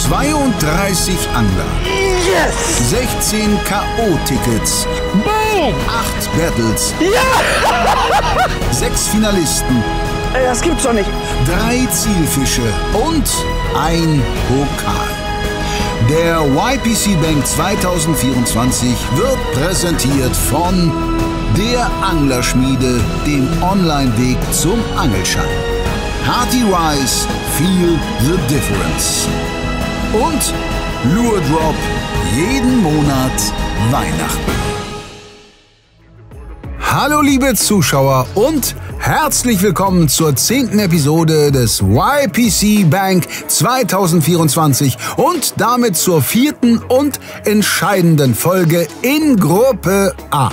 32 Angler. Yes! 16 K.O.-Tickets. Boom! 8 Battles. Ja! 6 Finalisten. Das gibt's doch nicht. 3 Zielfische und ein Pokal. Der YPC Bank 2024 wird präsentiert von der Anglerschmiede, dem Online-Weg zum Angelschein. Hearty Rice, feel the difference. Und Lure Drop, jeden Monat Weihnachten. Hallo liebe Zuschauer und herzlich willkommen zur 10. Episode des YPC Bank 2024 und damit zur 4. und entscheidenden Folge in Gruppe A.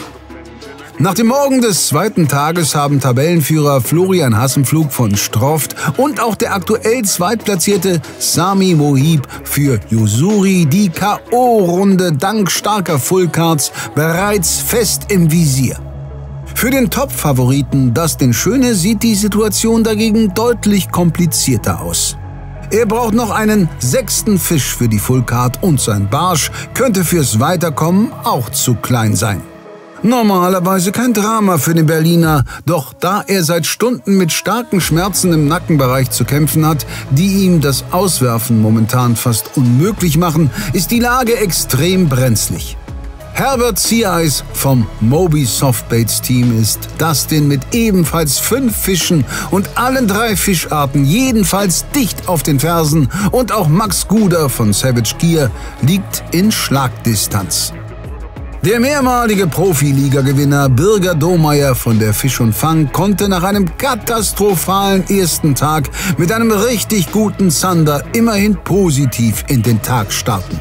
Nach dem Morgen des 2. Tages haben Tabellenführer Florian Hassenpflug von Stroft und auch der aktuell zweitplatzierte Sami Mohib für Usuri die K.O.-Runde dank starker Fullcards bereits fest im Visier. Für den Top-Favoriten Dustin Schöne sieht die Situation dagegen deutlich komplizierter aus. Er braucht noch einen 6. Fisch für die Fullcard und sein Barsch könnte fürs Weiterkommen auch zu klein sein. Normalerweise kein Drama für den Berliner, doch da er seit Stunden mit starken Schmerzen im Nackenbereich zu kämpfen hat, die ihm das Auswerfen momentan fast unmöglich machen, ist die Lage extrem brenzlig. Herbert Ziereis vom Moby Softbaits Team ist Dustin mit ebenfalls 5 Fischen und allen 3 Fischarten jedenfalls dicht auf den Fersen und auch Max Guder von Savage Gear liegt in Schlagdistanz. Der mehrmalige Profiliga-Gewinner Birger Domeyer von der Fisch und Fang konnte nach einem katastrophalen ersten Tag mit einem richtig guten Zander immerhin positiv in den Tag starten.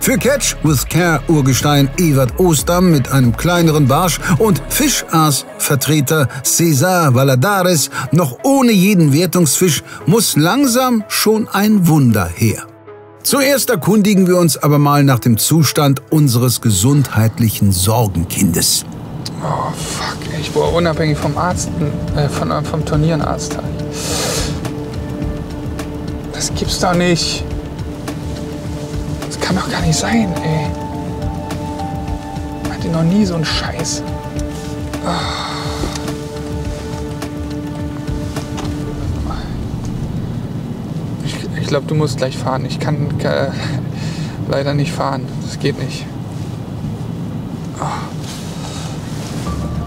Für Catch with Care Urgestein Evert Ostam mit einem kleineren Barsch und Fischaas-Vertreter César Valladares noch ohne jeden Wertungsfisch muss langsam schon ein Wunder her. Zuerst erkundigen wir uns aber mal nach dem Zustand unseres gesundheitlichen Sorgenkindes. Oh fuck, ich war unabhängig vom Arzt, vom Turnier einen Arzt. Das gibt's doch nicht. Das kann doch gar nicht sein, ey. Ich hatte noch nie so einen Scheiß. Oh. Ich glaube, du musst gleich fahren. Ich kann leider nicht fahren. Das geht nicht. Oh.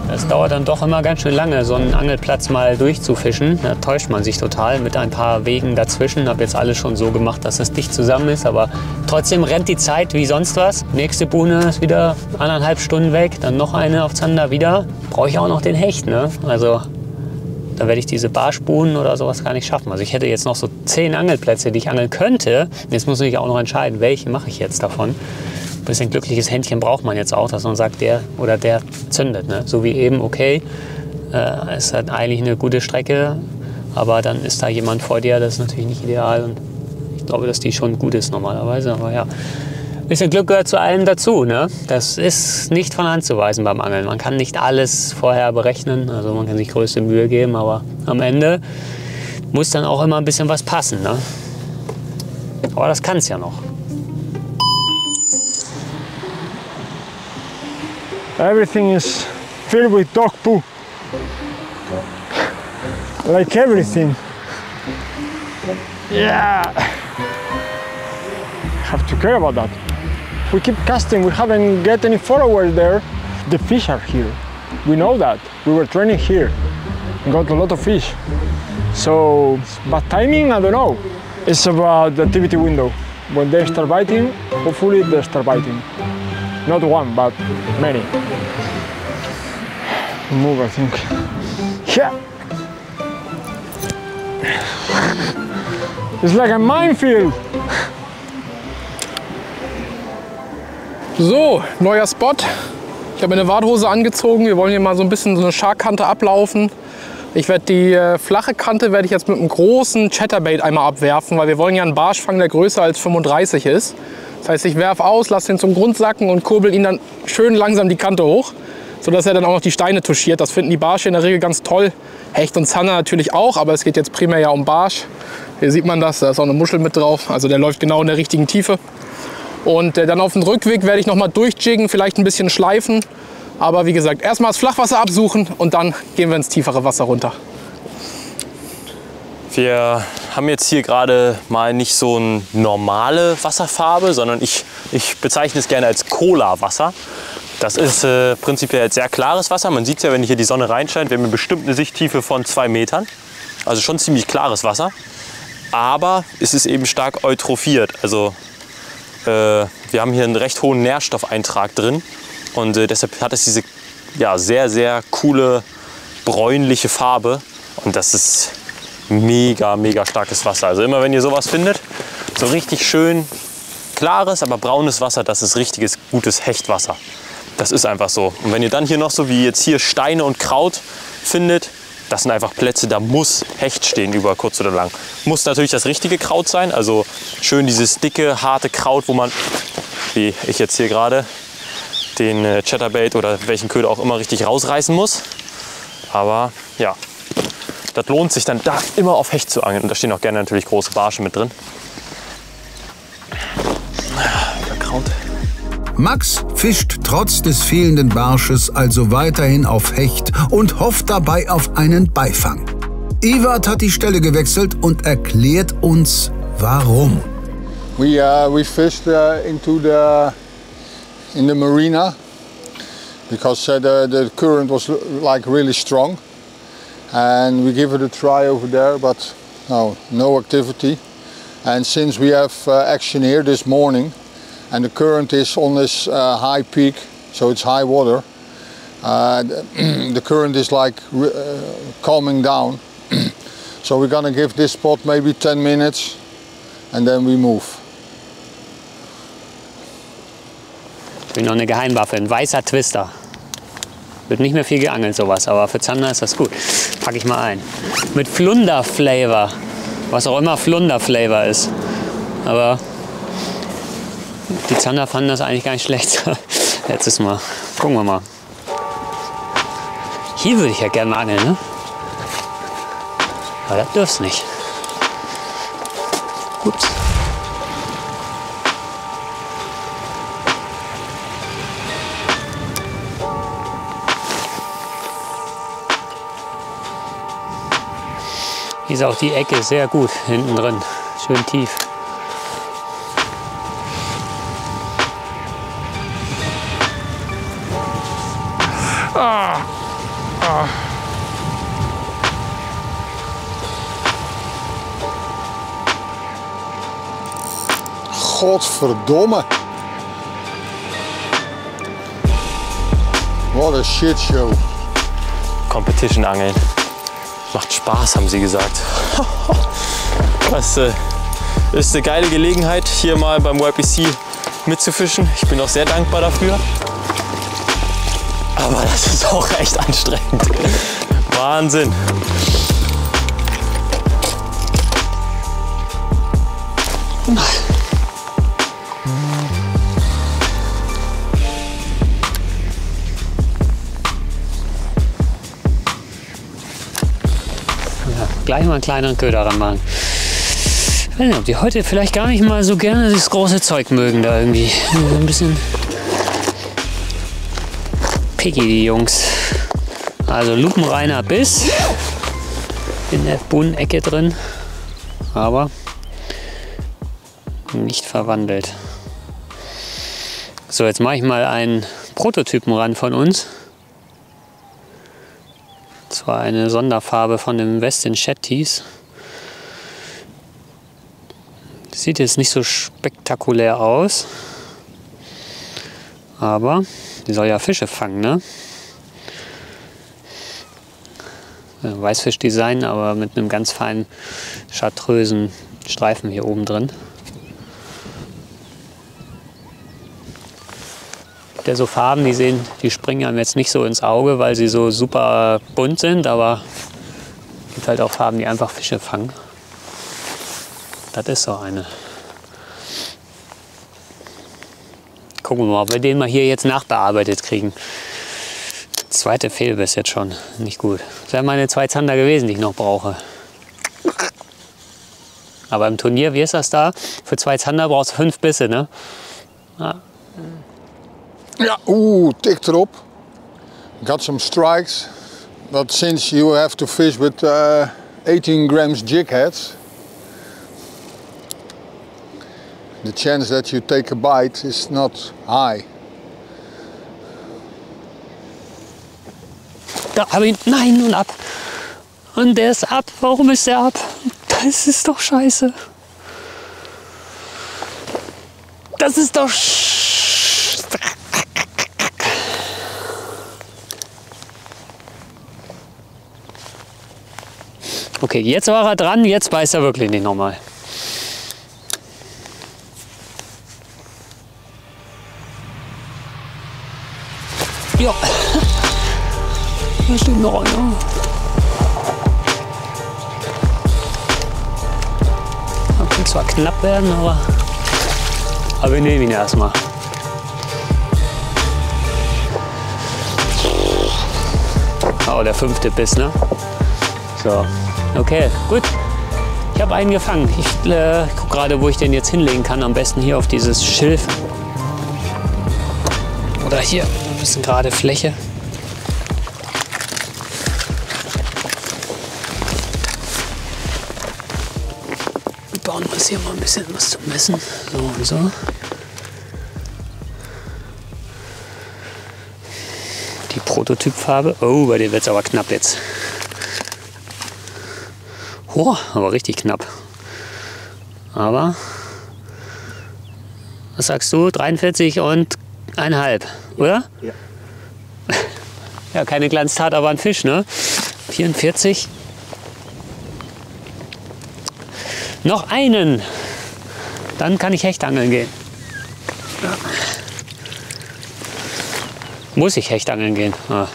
Es dauert dann doch immer ganz schön lange, so einen Angelplatz mal durchzufischen. Da täuscht man sich total mit ein paar Wegen dazwischen. Habe jetzt alles schon so gemacht, dass es dicht zusammen ist. Aber trotzdem rennt die Zeit wie sonst was. Nächste Buhne ist wieder 1,5 Stunden weg. Dann noch eine auf Zander wieder. Brauche ich auch noch den Hecht, ne? Also da werde ich diese Barschbuhnen oder sowas gar nicht schaffen. Also ich hätte jetzt noch so 10 Angelplätze, die ich angeln könnte. Jetzt muss ich auch noch entscheiden, welche mache ich jetzt davon. Ein bisschen glückliches Händchen braucht man jetzt auch, dass man sagt, der oder der zündet. Ne? So wie eben, okay, ist halt eigentlich eine gute Strecke, aber dann ist da jemand vor dir, das ist natürlich nicht ideal. Und ich glaube, dass die schon gut ist normalerweise, aber ja. Ein bisschen Glück gehört zu allem dazu. Ne? Das ist nicht von Hand zu weisen beim Angeln. Man kann nicht alles vorher berechnen, also man kann sich größte Mühe geben, aber am Ende muss dann auch immer ein bisschen was passen. Ne? Aber das kann es ja noch. Everything is filled with dog poo. Like everything. Yeah. Have to care about that. We keep casting, we haven't get any followers there. The fish are here. We know that. We were training here and got a lot of fish. So, but timing, I don't know. It's about the activity window. When they start biting, hopefully they start biting. Not one, but many. Move, I think. Yeah. It's like a minefield. So, neuer Spot. Ich habe eine Warthose angezogen. Wir wollen hier mal so ein bisschen so eine Scharkante ablaufen. Ich werde die flache Kante werde ich jetzt mit einem großen Chatterbait einmal abwerfen, weil wir wollen ja einen Barsch fangen, der größer als 35 ist. Das heißt, ich werfe aus, lasse den zum Grund sacken und kurbel ihn dann schön langsam die Kante hoch, sodass er dann auch noch die Steine touchiert. Das finden die Barsche in der Regel ganz toll. Hecht und Zander natürlich auch, aber es geht jetzt primär ja um Barsch. Hier sieht man das, da ist auch eine Muschel mit drauf. Also der läuft genau in der richtigen Tiefe. Und dann auf dem Rückweg werde ich noch mal durchjiggen, vielleicht ein bisschen schleifen. Aber wie gesagt, erstmal das Flachwasser absuchen und dann gehen wir ins tiefere Wasser runter. Wir haben jetzt hier gerade mal nicht so eine normale Wasserfarbe, sondern ich bezeichne es gerne als Cola-Wasser. Das ist prinzipiell sehr klares Wasser. Man sieht es ja, wenn hier die Sonne reinscheint, wir haben bestimmt eine Sichttiefe von 2 Metern. Also schon ziemlich klares Wasser. Aber es ist eben stark eutrophiert. Also wir haben hier einen recht hohen Nährstoffeintrag drin. Und deshalb hat es diese sehr, sehr coole bräunliche Farbe. Und das ist mega, mega starkes Wasser. Also immer wenn ihr sowas findet, so richtig schön klares, aber braunes Wasser, das ist richtiges, gutes Hechtwasser. Das ist einfach so. Und wenn ihr dann hier noch so wie jetzt hier Steine und Kraut findet, das sind einfach Plätze, da muss Hecht stehen über kurz oder lang. Muss natürlich das richtige Kraut sein, also schön dieses dicke, harte Kraut, wo man, wie ich jetzt hier gerade, den Chatterbait oder welchen Köder auch immer richtig rausreißen muss. Aber ja, das lohnt sich dann da immer auf Hecht zu angeln. Und da stehen auch gerne natürlich große Barsche mit drin. Kraut. Max fischt trotz des fehlenden Barsches also weiterhin auf Hecht und hofft dabei auf einen Beifang. Ewart hat die Stelle gewechselt und erklärt uns, warum. We fished in the marina because the current was like really strong, and we give it a try over there, but no activity. And since we have action here this morning, and the current is on this high peak, so it's high water, the current is like calming down. So we're gonna give this spot maybe 10 minutes, and then we move. Ich will noch eine Geheimwaffe, ein weißer Twister. Wird nicht mehr viel geangelt sowas, aber für Zander ist das gut. Packe ich mal ein. Mit Flunder-Flavor, was auch immer Flunder-Flavor ist. Aber die Zander fanden das eigentlich gar nicht schlecht. Letztes Mal. Gucken wir mal. Hier würde ich ja gerne mal angeln, ne? Aber das dürft's nicht. Ups. Hier ist auch die Ecke sehr gut hinten drin, schön tief. Godverdomme. What a shit show. Competition angeln. Macht Spaß, haben sie gesagt. Das ist eine geile Gelegenheit, hier mal beim YPC mitzufischen. Ich bin auch sehr dankbar dafür. Aber das ist auch echt anstrengend. Wahnsinn. Gleich mal einen kleineren Köder ranmachen. Ich weiß nicht, ob die heute vielleicht gar nicht mal so gerne das große Zeug mögen da irgendwie. Ein bisschen picky, die Jungs. Also lupenreiner Biss in der Bohnenecke drin, aber nicht verwandelt. So, jetzt mache ich mal einen Prototypen ran von uns. Zwar eine Sonderfarbe von dem Westin Shetties. Sieht jetzt nicht so spektakulär aus, aber die soll ja Fische fangen, ne? Weißfischdesign, aber mit einem ganz feinen chartrösen Streifen hier oben drin. Der so Farben, die springen einem jetzt nicht so ins Auge, weil sie so super bunt sind, aber es gibt halt auch Farben, die einfach Fische fangen. Das ist so eine. Gucken wir mal, ob wir den mal hier jetzt nachbearbeitet kriegen. Zweite Fehlbiss jetzt schon, nicht gut. Das wären meine 2 Zander gewesen, die ich noch brauche. Aber im Turnier, wie ist das da? Für 2 Zander brauchst du 5 Bisse, ne? Ja. Ja, dicht erop. Got some strikes. But since you have to fish with 18 grams jig heads, the chance that you take a bite is not high. Da habe ich. Nein, und ab. Und der ist ab. Warum ist der ab? Das ist doch scheiße. Das ist doch. Okay, jetzt war er dran, jetzt beißt er wirklich nicht nochmal. Ja, da steht noch einer. Das kann zwar knapp werden, aber wir nehmen ihn erstmal. Oh, der 5. Biss, ne? So, okay, gut. Ich habe einen gefangen. Ich gucke gerade, wo ich den jetzt hinlegen kann. Am besten hier auf dieses Schilf. Oder hier, ein bisschen gerade Fläche. Wir bauen uns hier mal ein bisschen was zum Messen. So und so. Die Prototypfarbe. Oh, bei dem wird es aber knapp jetzt. Oh, aber richtig knapp. Aber, was sagst du? 43,5, oder? Ja. Ja, keine Glanztat, aber ein Fisch, ne? 44. Noch einen. Dann kann ich Hechtangeln gehen. Ja. Muss ich Hechtangeln gehen? Ah.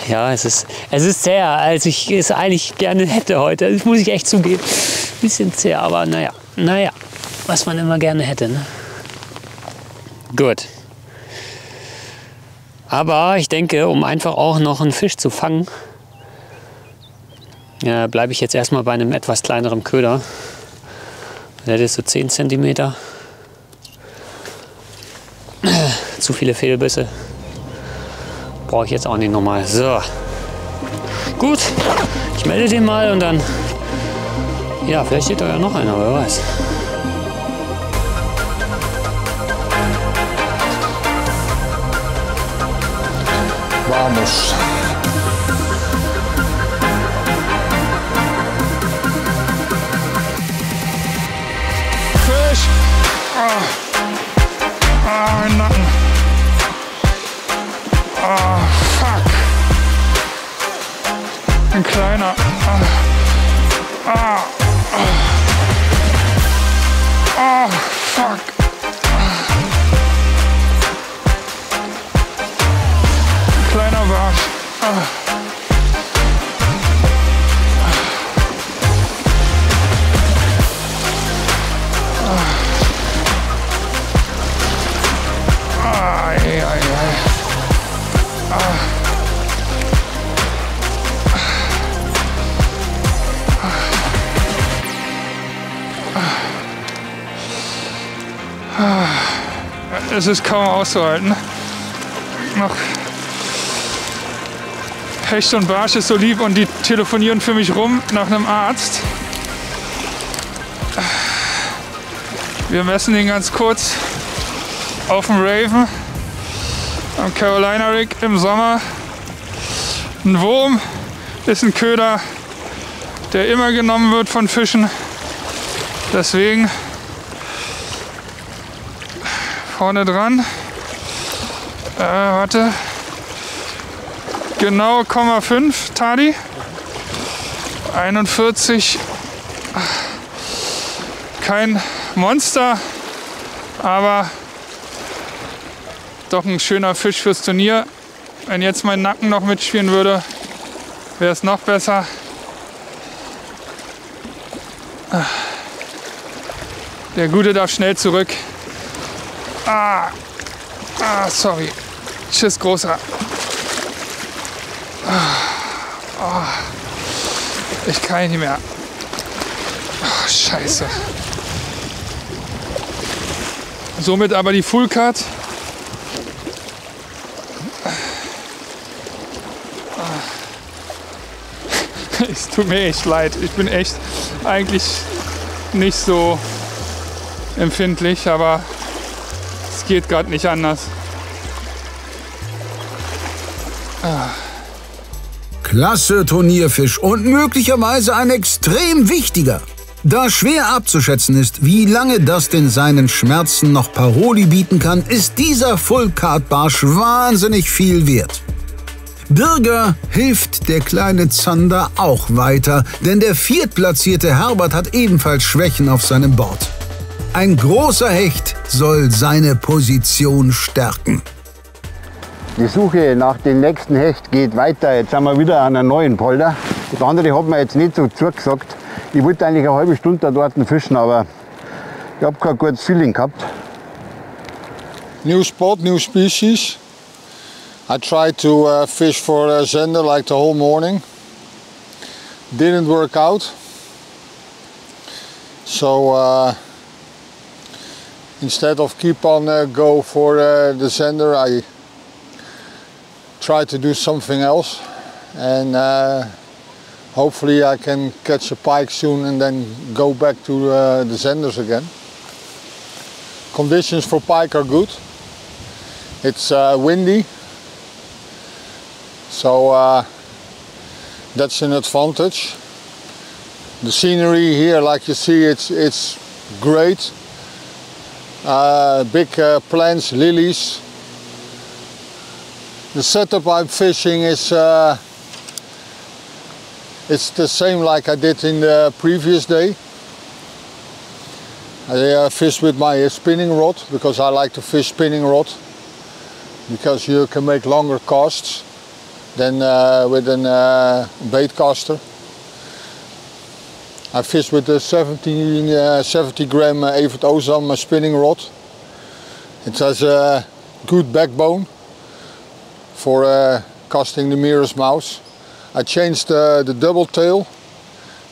Ja, es ist zäher, als ich es eigentlich gerne hätte heute. Das muss ich echt zugeben. Bisschen zäh, aber naja, was man immer gerne hätte. Ne? Gut. Aber ich denke, um einfach auch noch einen Fisch zu fangen, bleibe ich jetzt erstmal bei einem etwas kleineren Köder. Der ist so 10 cm. Zu viele Fehlbisse. Brauche ich jetzt auch nicht nochmal. So. Gut. Ich melde den mal und dann. Ja, vielleicht steht da ja noch einer, wer weiß. Vamos. Fisch! Mein Nacken. Fuck. Ein kleiner. Fuck. Ein kleiner Barsch. Es ist kaum auszuhalten. Noch Hecht und Barsch ist so lieb und die telefonieren für mich rum nach einem Arzt. Wir messen ihn ganz kurz auf dem Raven am Carolina Rig im Sommer. Ein Wurm ist ein Köder, der immer genommen wird von Fischen. Deswegen vorne dran. Warte. Genau 0,5 Tadi. 41. Kein Monster, aber doch ein schöner Fisch fürs Turnier. Wenn jetzt mein Nacken noch mitspielen würde, wäre es noch besser. Der Gute darf schnell zurück. Sorry. Tschüss, Großer. Ich kann nicht mehr. Oh, scheiße. Somit aber die Full Cut. Es tut mir echt leid. Ich bin echt eigentlich nicht so empfindlich, aber es geht gerade nicht anders. Klasse Turnierfisch und möglicherweise ein extrem wichtiger. Da schwer abzuschätzen ist, wie lange Dustin seinen Schmerzen noch Paroli bieten kann, ist dieser Full-Card-Barsch wahnsinnig viel wert. Birger hilft der kleine Zander auch weiter, denn der viertplatzierte Herbert hat ebenfalls Schwächen auf seinem Board. Ein großer Hecht soll seine Position stärken. Die Suche nach dem nächsten Hecht geht weiter. Jetzt sind wir wieder an einer neuen Polder. Das andere hat mir jetzt nicht so zugesagt. Ich wollte eigentlich eine halbe Stunde dort fischen, aber ich habe kein gutes Feeling gehabt. New spot, new species. I tried to fish for a zander like the whole morning. Didn't work out. So instead of keep on go for the zander, I tried to do something else, and hopefully I can catch a pike soon and then go back to the zanders again. Conditions for pike are good. It's windy, so that's an advantage. The scenery here, like you see, it's great. Big plants, lilies. The setup I'm fishing is it's the same like I did in the previous day. I fish with my spinning rod because I like to fish spinning rod, because you can make longer casts than with a bait caster. I fish with the 70 gram Evert Ozam spinning rod. It has a good backbone for casting the Mirror's Mouse. I changed the double tail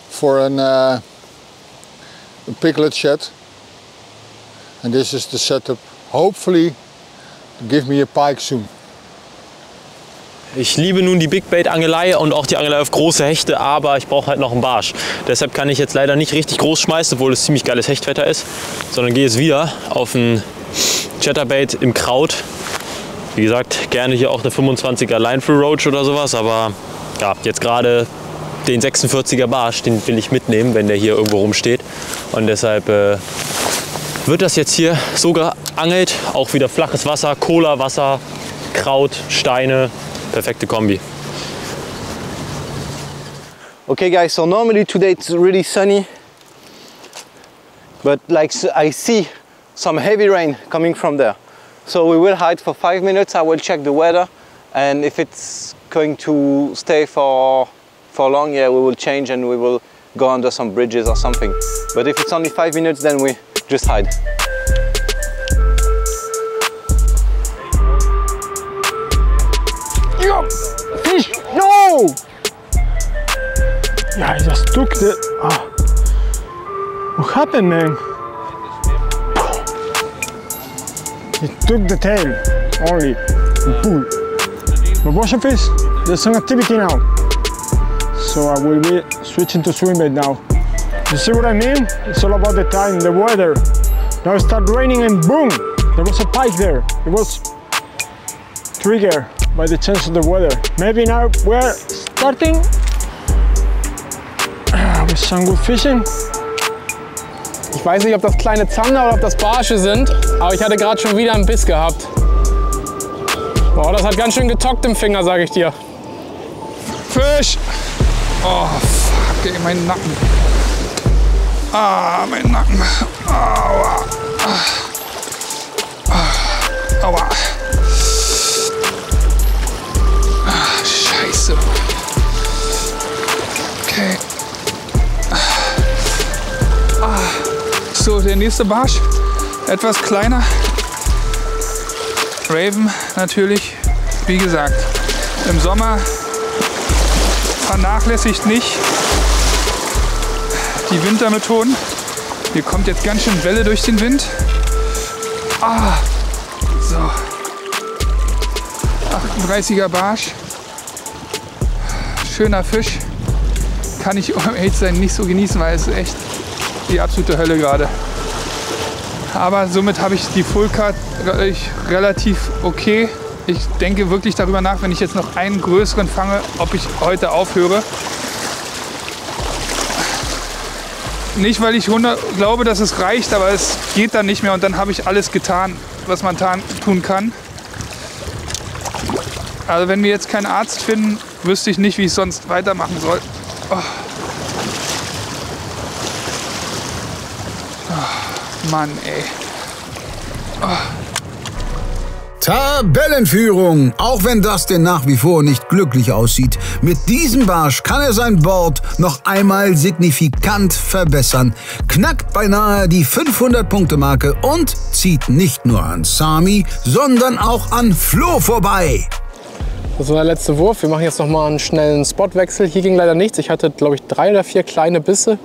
for a piglet shed, and this is the setup, hopefully to give me a pike soon. Ich liebe nun die Big Bait Angelei und auch die Angelei auf große Hechte, aber ich brauche halt noch einen Barsch. Deshalb kann ich jetzt leider nicht richtig groß schmeißen, obwohl es ziemlich geiles Hechtwetter ist, sondern gehe jetzt wieder auf ein Chatterbait im Kraut. Wie gesagt, gerne hier auch eine 25er Line-Through Roach oder sowas, aber ja, jetzt gerade den 46er Barsch, den will ich mitnehmen, wenn der hier irgendwo rumsteht. Und deshalb wird das jetzt hier so geangelt, auch wieder flaches Wasser, Cola-Wasser, Kraut, Steine, perfekte Kombi. Okay guys, so normally today it's really sunny, but like I see some heavy rain coming from there. So we will hide for 5 minutes, I will check the weather, and if it's going to stay for long, yeah, we will change and we will go under some bridges or something. But if it's only 5 minutes, then we just hide. Yo! Fish! No! Yeah, I just took the... What happened, man? It took the tail only, and pull. But watch the fish, there's some activity now. So I will be switching to swim bait now. You see what I mean? It's all about the time, the weather. Now it started raining and boom! There was a pike there. It was triggered by the change of the weather. Maybe now we're starting with some good fishing. Ich weiß nicht, ob das kleine Zander oder ob das Barsche sind, aber ich hatte gerade schon wieder einen Biss gehabt. Boah, das hat ganz schön getockt im Finger, sage ich dir. Fisch! Oh, fuck, ey, mein Nacken. Ah, mein Nacken. Aua. Aua. Ah, scheiße. Okay. So, der nächste Barsch, etwas kleiner. Raven natürlich, wie gesagt, im Sommer vernachlässigt nicht die Wintermethoden. Hier kommt jetzt ganz schön Welle durch den Wind. Ah, so. 38er Barsch. Schöner Fisch. Kann ich, um ehrlich zu sein, nicht so genießen, weil es ist echt die absolute Hölle gerade. Aber somit habe ich die Full-Card relativ okay. Ich denke wirklich darüber nach, wenn ich jetzt noch einen größeren fange, ob ich heute aufhöre. Nicht, weil ich glaube, dass es reicht, aber es geht dann nicht mehr und dann habe ich alles getan, was man tun kann. Also wenn wir jetzt keinen Arzt finden, wüsste ich nicht, wie ich sonst weitermachen soll. Oh. Oh, Mann, ey. Oh. Tabellenführung, auch wenn Dustin nach wie vor nicht glücklich aussieht. Mit diesem Barsch kann er sein Board noch einmal signifikant verbessern, knackt beinahe die 500-Punkte-Marke und zieht nicht nur an Sami, sondern auch an Flo vorbei. Das war der letzte Wurf. Wir machen jetzt noch mal einen schnellen Spotwechsel. Hier ging leider nichts. Ich hatte, glaube ich, 3 oder 4 kleine Bisse.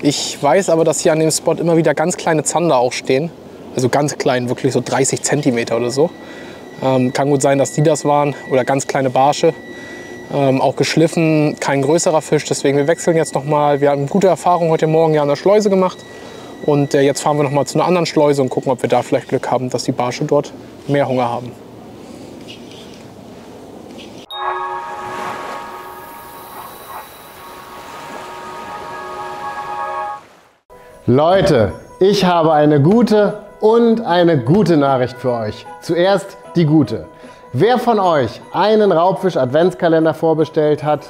Ich weiß aber, dass hier an dem Spot immer wieder ganz kleine Zander auch stehen. Also ganz klein, wirklich so 30 Zentimeter oder so. Kann gut sein, dass die das waren oder ganz kleine Barsche. Auch geschliffen, kein größerer Fisch. Deswegen, wir wechseln jetzt noch mal. Wir haben gute Erfahrungen heute Morgen ja an der Schleuse gemacht. Und jetzt fahren wir noch mal zu einer anderen Schleuse und gucken, ob wir da vielleicht Glück haben, dass die Barsche dort mehr Hunger haben. Leute, ich habe eine gute und eine gute Nachricht für euch. Zuerst die gute. Wer von euch einen Raubfisch-Adventskalender vorbestellt hat,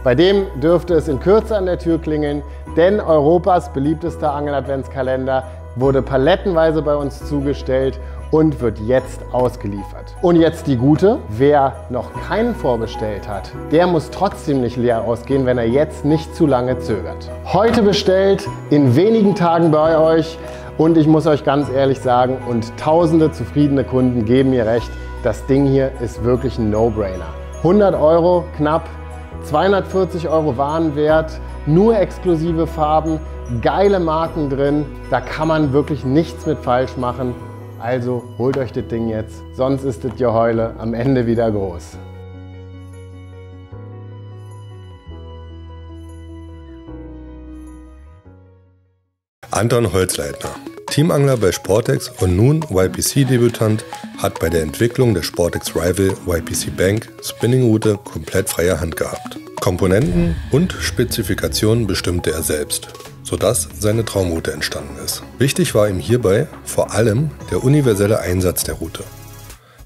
bei dem dürfte es in Kürze an der Tür klingeln, denn Europas beliebtester Angel-Adventskalender wurde palettenweise bei uns zugestellt und wird jetzt ausgeliefert. Und jetzt die gute, wer noch keinen vorbestellt hat, der muss trotzdem nicht leer ausgehen, wenn er jetzt nicht zu lange zögert. Heute bestellt, in wenigen Tagen bei euch und ich muss euch ganz ehrlich sagen, und tausende zufriedene Kunden geben mir recht, das Ding hier ist wirklich ein No-Brainer. 100 € knapp, 240 € Warenwert, nur exklusive Farben, geile Marken drin, da kann man wirklich nichts mit falsch machen. Also holt euch das Ding jetzt, sonst ist das Geheule am Ende wieder groß. Anton Holzleitner, Teamangler bei Sportex und nun YPC-Debütant, hat bei der Entwicklung der Sportex Rival YPC Bank Spinningroute komplett freie Hand gehabt. Komponenten und Spezifikationen bestimmte er selbst, sodass seine Traumroute entstanden ist. Wichtig war ihm hierbei vor allem der universelle Einsatz der Route.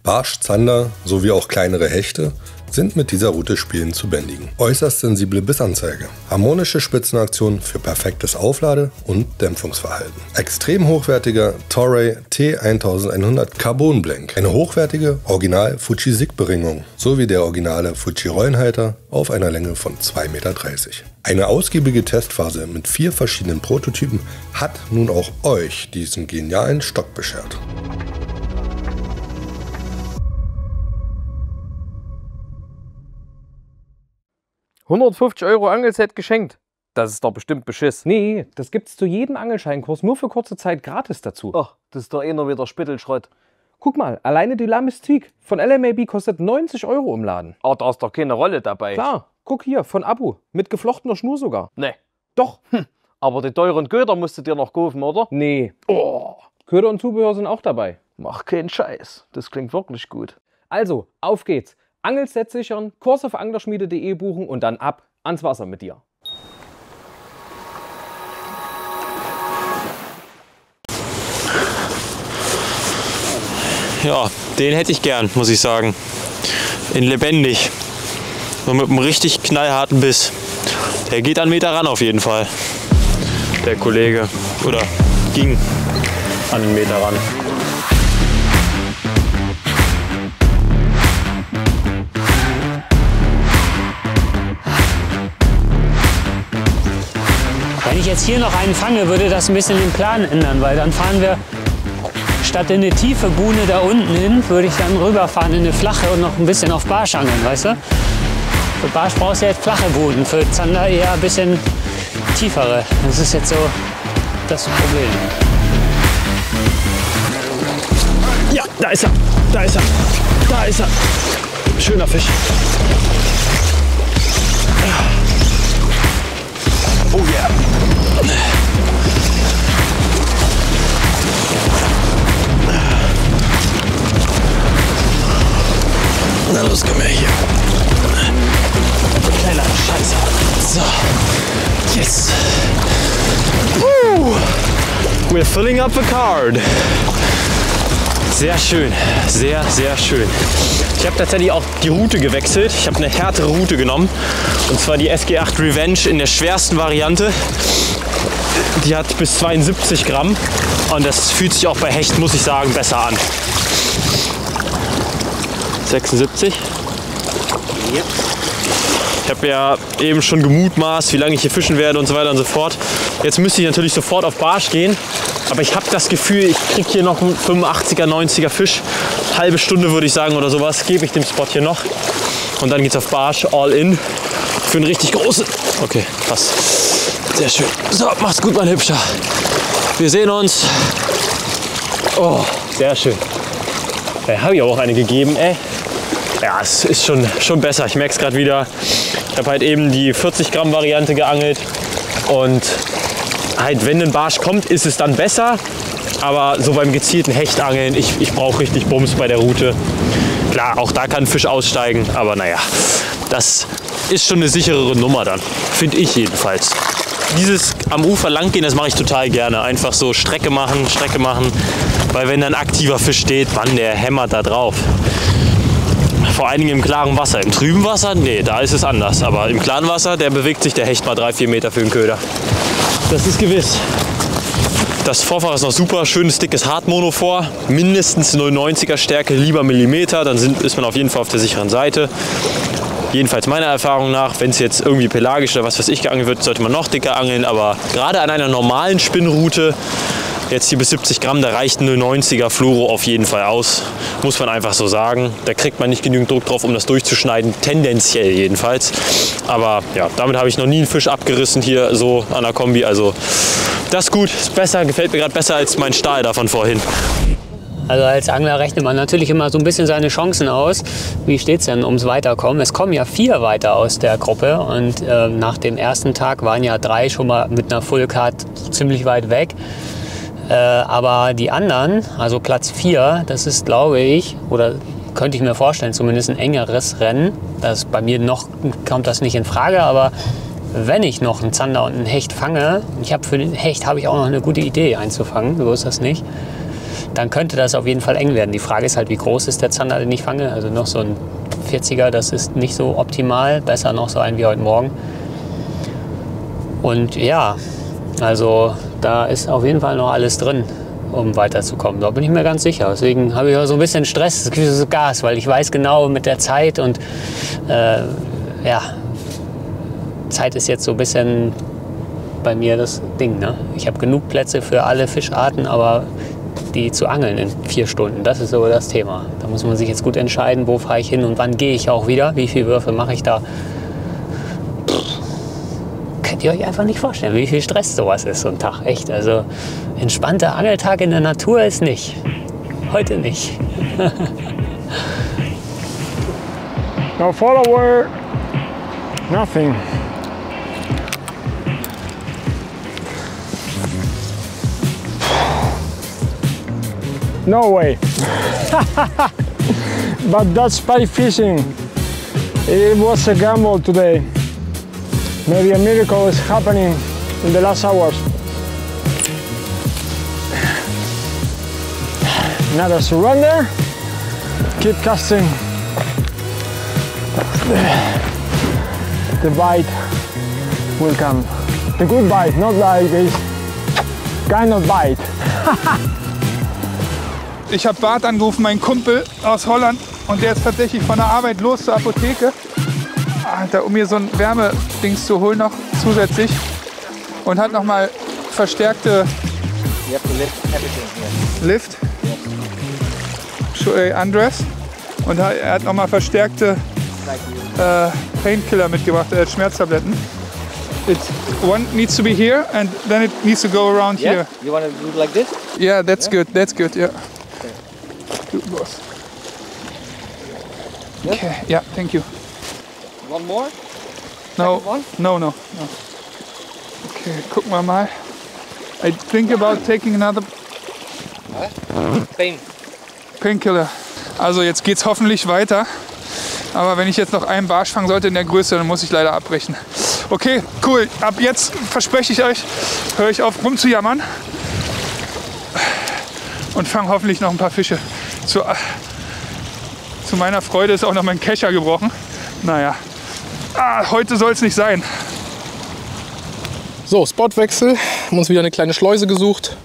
Barsch, Zander sowie auch kleinere Hechte sind mit dieser Route spielend zu bändigen. Äußerst sensible Bissanzeige, harmonische Spitzenaktion für perfektes Auflade- und Dämpfungsverhalten. Extrem hochwertiger Toray T1100 Carbon Blank, eine hochwertige Original Fuji Sig Beringung sowie der originale Fuji Rollenhalter auf einer Länge von 2,30 Meter. Eine ausgiebige Testphase mit 4 verschiedenen Prototypen hat nun auch euch diesen genialen Stock beschert. €150 Angelset geschenkt. Das ist doch bestimmt Beschiss. Nee, das gibt's zu jedem Angelscheinkurs nur für kurze Zeit gratis dazu. Ach, das ist doch eh nur wieder Spittelschrott. Guck mal, alleine die Lamestique von LMAB kostet 90 € im Laden. Oh, da ist doch keine Rolle dabei. Klar, guck hier, von Abu, mit geflochtener Schnur sogar. Nee. Doch. Aber die teuren Köder musst du dir noch kaufen, oder? Nee. Oh. Köder und Zubehör sind auch dabei. Mach keinen Scheiß, das klingt wirklich gut. Also, auf geht's. Angelset sichern, Kurs auf anglerschmiede.de buchen und dann ab ans Wasser mit dir. Ja, den hätte ich gern, muss ich sagen. In lebendig. Und mit einem richtig knallharten Biss. Der geht an Meter ran auf jeden Fall. Der Kollege. Oder ging an den Meter ran. Wenn ich jetzt hier noch einen fange, würde das ein bisschen den Plan ändern, weil dann fahren wir statt in eine tiefe Buhne da unten hin, würde ich dann rüberfahren in eine flache und noch ein bisschen auf Barsch angeln, weißt du? Für Barsch brauchst du jetzt flache Buden, für Zander eher ein bisschen tiefere. Das ist jetzt so das Problem. Ja, da ist er, da ist er, da ist er. Schöner Fisch. Oh yeah. Na los, komm her hier. Kleiner Scheiße. So. Yes. We're filling up the card. Sehr schön, sehr, sehr schön. Ich habe tatsächlich auch die Route gewechselt. Ich habe eine härtere Route genommen. Und zwar die SG8 Revenge in der schwersten Variante. Die hat bis 72 Gramm. Und das fühlt sich auch bei Hecht, muss ich sagen, besser an. 76. Yep. Ich habe ja eben schon gemutmaßt, wie lange ich hier fischen werde und so weiter und so fort. Jetzt müsste ich natürlich sofort auf Barsch gehen. Aber ich habe das Gefühl, ich kriege hier noch einen 85er, 90er Fisch. Halbe Stunde würde ich sagen oder sowas, gebe ich dem Spot hier noch. Und dann geht's auf Barsch, all in. Für einen richtig großen. Okay, passt. Sehr schön. So, macht's gut, mein Hübscher. Wir sehen uns. Oh, sehr schön. Da habe ich auch eine gegeben, ey. Ja, es ist schon besser. Ich merke es gerade wieder. Ich habe halt eben die 40 Gramm Variante geangelt. Und halt, wenn ein Barsch kommt, ist es dann besser. Aber so beim gezielten Hechtangeln, ich brauche richtig Bums bei der Route. Klar, auch da kann ein Fisch aussteigen. Aber naja, das ist schon eine sicherere Nummer dann. Finde ich jedenfalls. Dieses am Ufer lang gehen, das mache ich total gerne. Einfach so Strecke machen. Weil wenn dann ein aktiver Fisch steht, Mann, der hämmert da drauf. Vor allen Dingen im klaren Wasser. Im trüben Wasser, nee, da ist es anders. Aber im klaren Wasser, der bewegt sich der Hecht mal 3-4 Meter für den Köder. Das ist gewiss. Das Vorfach ist noch super, schönes dickes Hartmonofor. Mindestens 0,90er Stärke, lieber Millimeter. Dann ist man auf jeden Fall auf der sicheren Seite. Jedenfalls meiner Erfahrung nach, wenn es jetzt irgendwie pelagisch oder was weiß ich geangelt wird, sollte man noch dicker angeln. Aber gerade an einer normalen Spinnroute, jetzt hier bis 70 Gramm, da reicht ein 0,90er Fluoro auf jeden Fall aus. Muss man einfach so sagen. Da kriegt man nicht genügend Druck drauf, um das durchzuschneiden. Tendenziell jedenfalls. Aber ja, damit habe ich noch nie einen Fisch abgerissen hier so an der Kombi. Also das ist gut, ist besser, gefällt mir gerade besser als mein Stahl da von vorhin. Also als Angler rechnet man natürlich immer so ein bisschen seine Chancen aus. Wie steht es denn ums Weiterkommen? Es kommen ja 4 weiter aus der Gruppe und nach dem ersten Tag waren ja 3 schon mal mit einer Full Card ziemlich weit weg. Aber die anderen, also Platz 4, das ist, glaube ich, oder könnte ich mir vorstellen, zumindest ein engeres Rennen. Das bei mir noch kommt das nicht in Frage, aber wenn ich noch einen Zander und einen Hecht fange, für den Hecht habe ich auch noch eine gute Idee einzufangen, so ist das nicht, dann könnte das auf jeden Fall eng werden. Die Frage ist halt, wie groß ist der Zander, den ich fange? Also noch so ein 40er, das ist nicht so optimal, besser noch so ein wie heute Morgen. Und ja, also da ist auf jeden Fall noch alles drin, um weiterzukommen. Da bin ich mir ganz sicher. Deswegen habe ich auch so ein bisschen Stress, das Gefühl, so Gas, weil ich weiß genau mit der Zeit und ja, Zeit ist jetzt so ein bisschen bei mir das Ding. Ne? Ich habe genug Plätze für alle Fischarten, aber die zu angeln in 4 Stunden, das ist so das Thema. Da muss man sich jetzt gut entscheiden, wo fahre ich hin und wann gehe ich auch wieder, wie viele Würfe mache ich da. Könnt ihr euch einfach nicht vorstellen, wie viel Stress sowas ist, so ein Tag. Echt, also entspannter Angeltag in der Natur ist nicht. Heute nicht. No follower, nothing. No way. But that's spy fishing. It was a gamble today. Maybe a miracle is happening in the last hours. Another surrender. Keep casting. The bite will come. The good bite, not like this kind of bite. Ich habe Bart angerufen, meinen Kumpel aus Holland, und der ist tatsächlich von der Arbeit los zur Apotheke, um mir so ein Wärmedings zu holen noch zusätzlich, und hat nochmal verstärkte Lift, Undress, und er hat nochmal verstärkte Painkiller mitgebracht, Schmerztabletten. One needs to be here and then it needs to go around here. You want to do like this? Yeah, that's good. That's good. Yeah. Do both. Okay. Yeah. Thank you. One more? No. No. Okay. Gucken wir mal. I think about taking another Painkiller. Also jetzt geht's hoffentlich weiter. Aber wenn ich jetzt noch einen Barsch fangen sollte in der Größe, dann muss ich leider abbrechen. Okay, cool. Ab jetzt verspreche ich euch, höre ich auf rumzujammern und fange hoffentlich noch ein paar Fische. Zu meiner Freude ist auch noch mein Kescher gebrochen. Naja, heute soll es nicht sein. So, Spotwechsel. Haben uns wieder eine kleine Schleuse gesucht.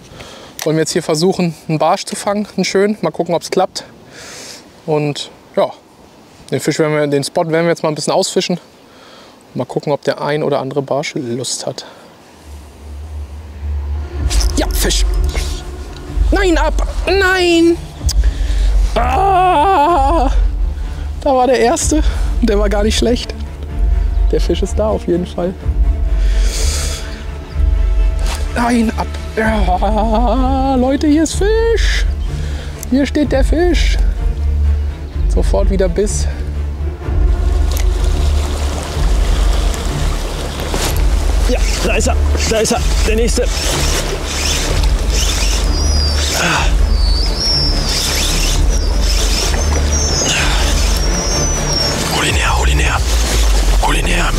Wollen wir jetzt hier versuchen, einen Barsch zu fangen, einen schönen. Mal gucken, ob es klappt. Und ja, den Spot werden wir jetzt mal ein bisschen ausfischen. Mal gucken, ob der ein oder andere Barsch Lust hat. Ja, Fisch. Nein, ab. Nein. Ah, da war der erste. Der war gar nicht schlecht. Der Fisch ist da auf jeden Fall. Nein, ab. Ja, Leute, hier ist Fisch. Hier steht der Fisch. Sofort wieder Biss. Ja, da ist er, der nächste. Hol ihn her, hol ihn her. Hol ihn her.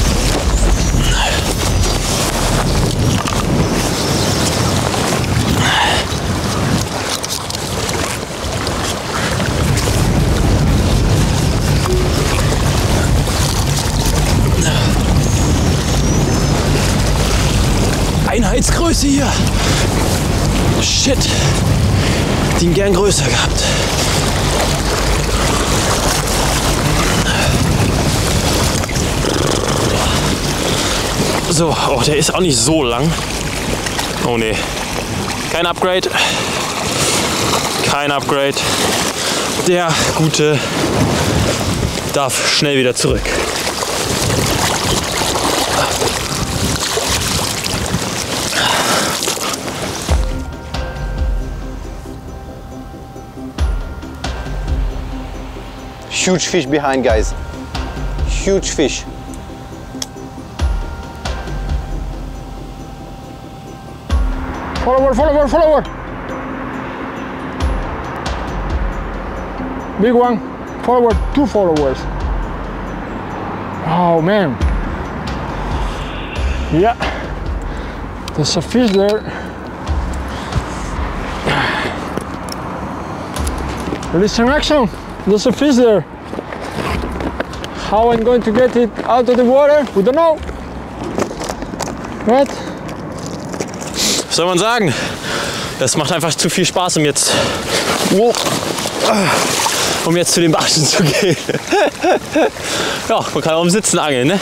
Einheitsgröße hier. Shit. Den gern größer gehabt. So, oh, der ist auch nicht so lang. Oh ne. Kein Upgrade. Kein Upgrade. Der Gute darf schnell wieder zurück. Huge fish behind, guys. Huge fish. Follower, follower, follower. Big one. Forward, 2 followers. Oh man. Yeah. There's a fish there. Release some action. There's a fish there. How I'm going to get it out of the water? We don't know. What? Was soll man sagen? Das macht einfach zu viel Spaß, um jetzt zu den Barschen zu gehen. Ja, man kann auch im Sitzen angeln, ne?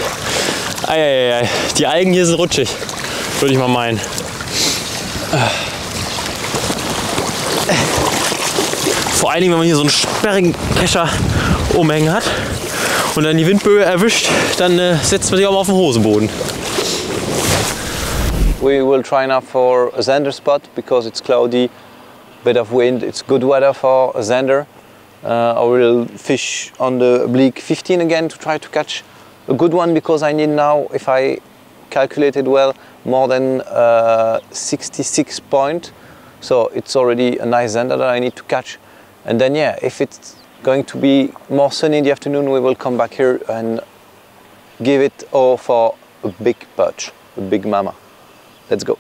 Eieiei. Die Algen hier sind rutschig, würde ich mal meinen. Vor allen Dingen, wenn man hier so einen sperrigen Kescher umhängen hat und dann die Windböe erwischt, dann setzt man sich auch mal auf den Hosenboden. We will try now for a zander spot because it's cloudy, bit of wind, it's good weather for a zander. I will fish on the oblique 15 again to try to catch a good one because I need now, if I calculated well, more than 66 points. So it's already a nice zander that I need to catch. And then yeah, if it's going to be more sunny in the afternoon, we will come back here and give it all for a big perch, a big mama. Let's go.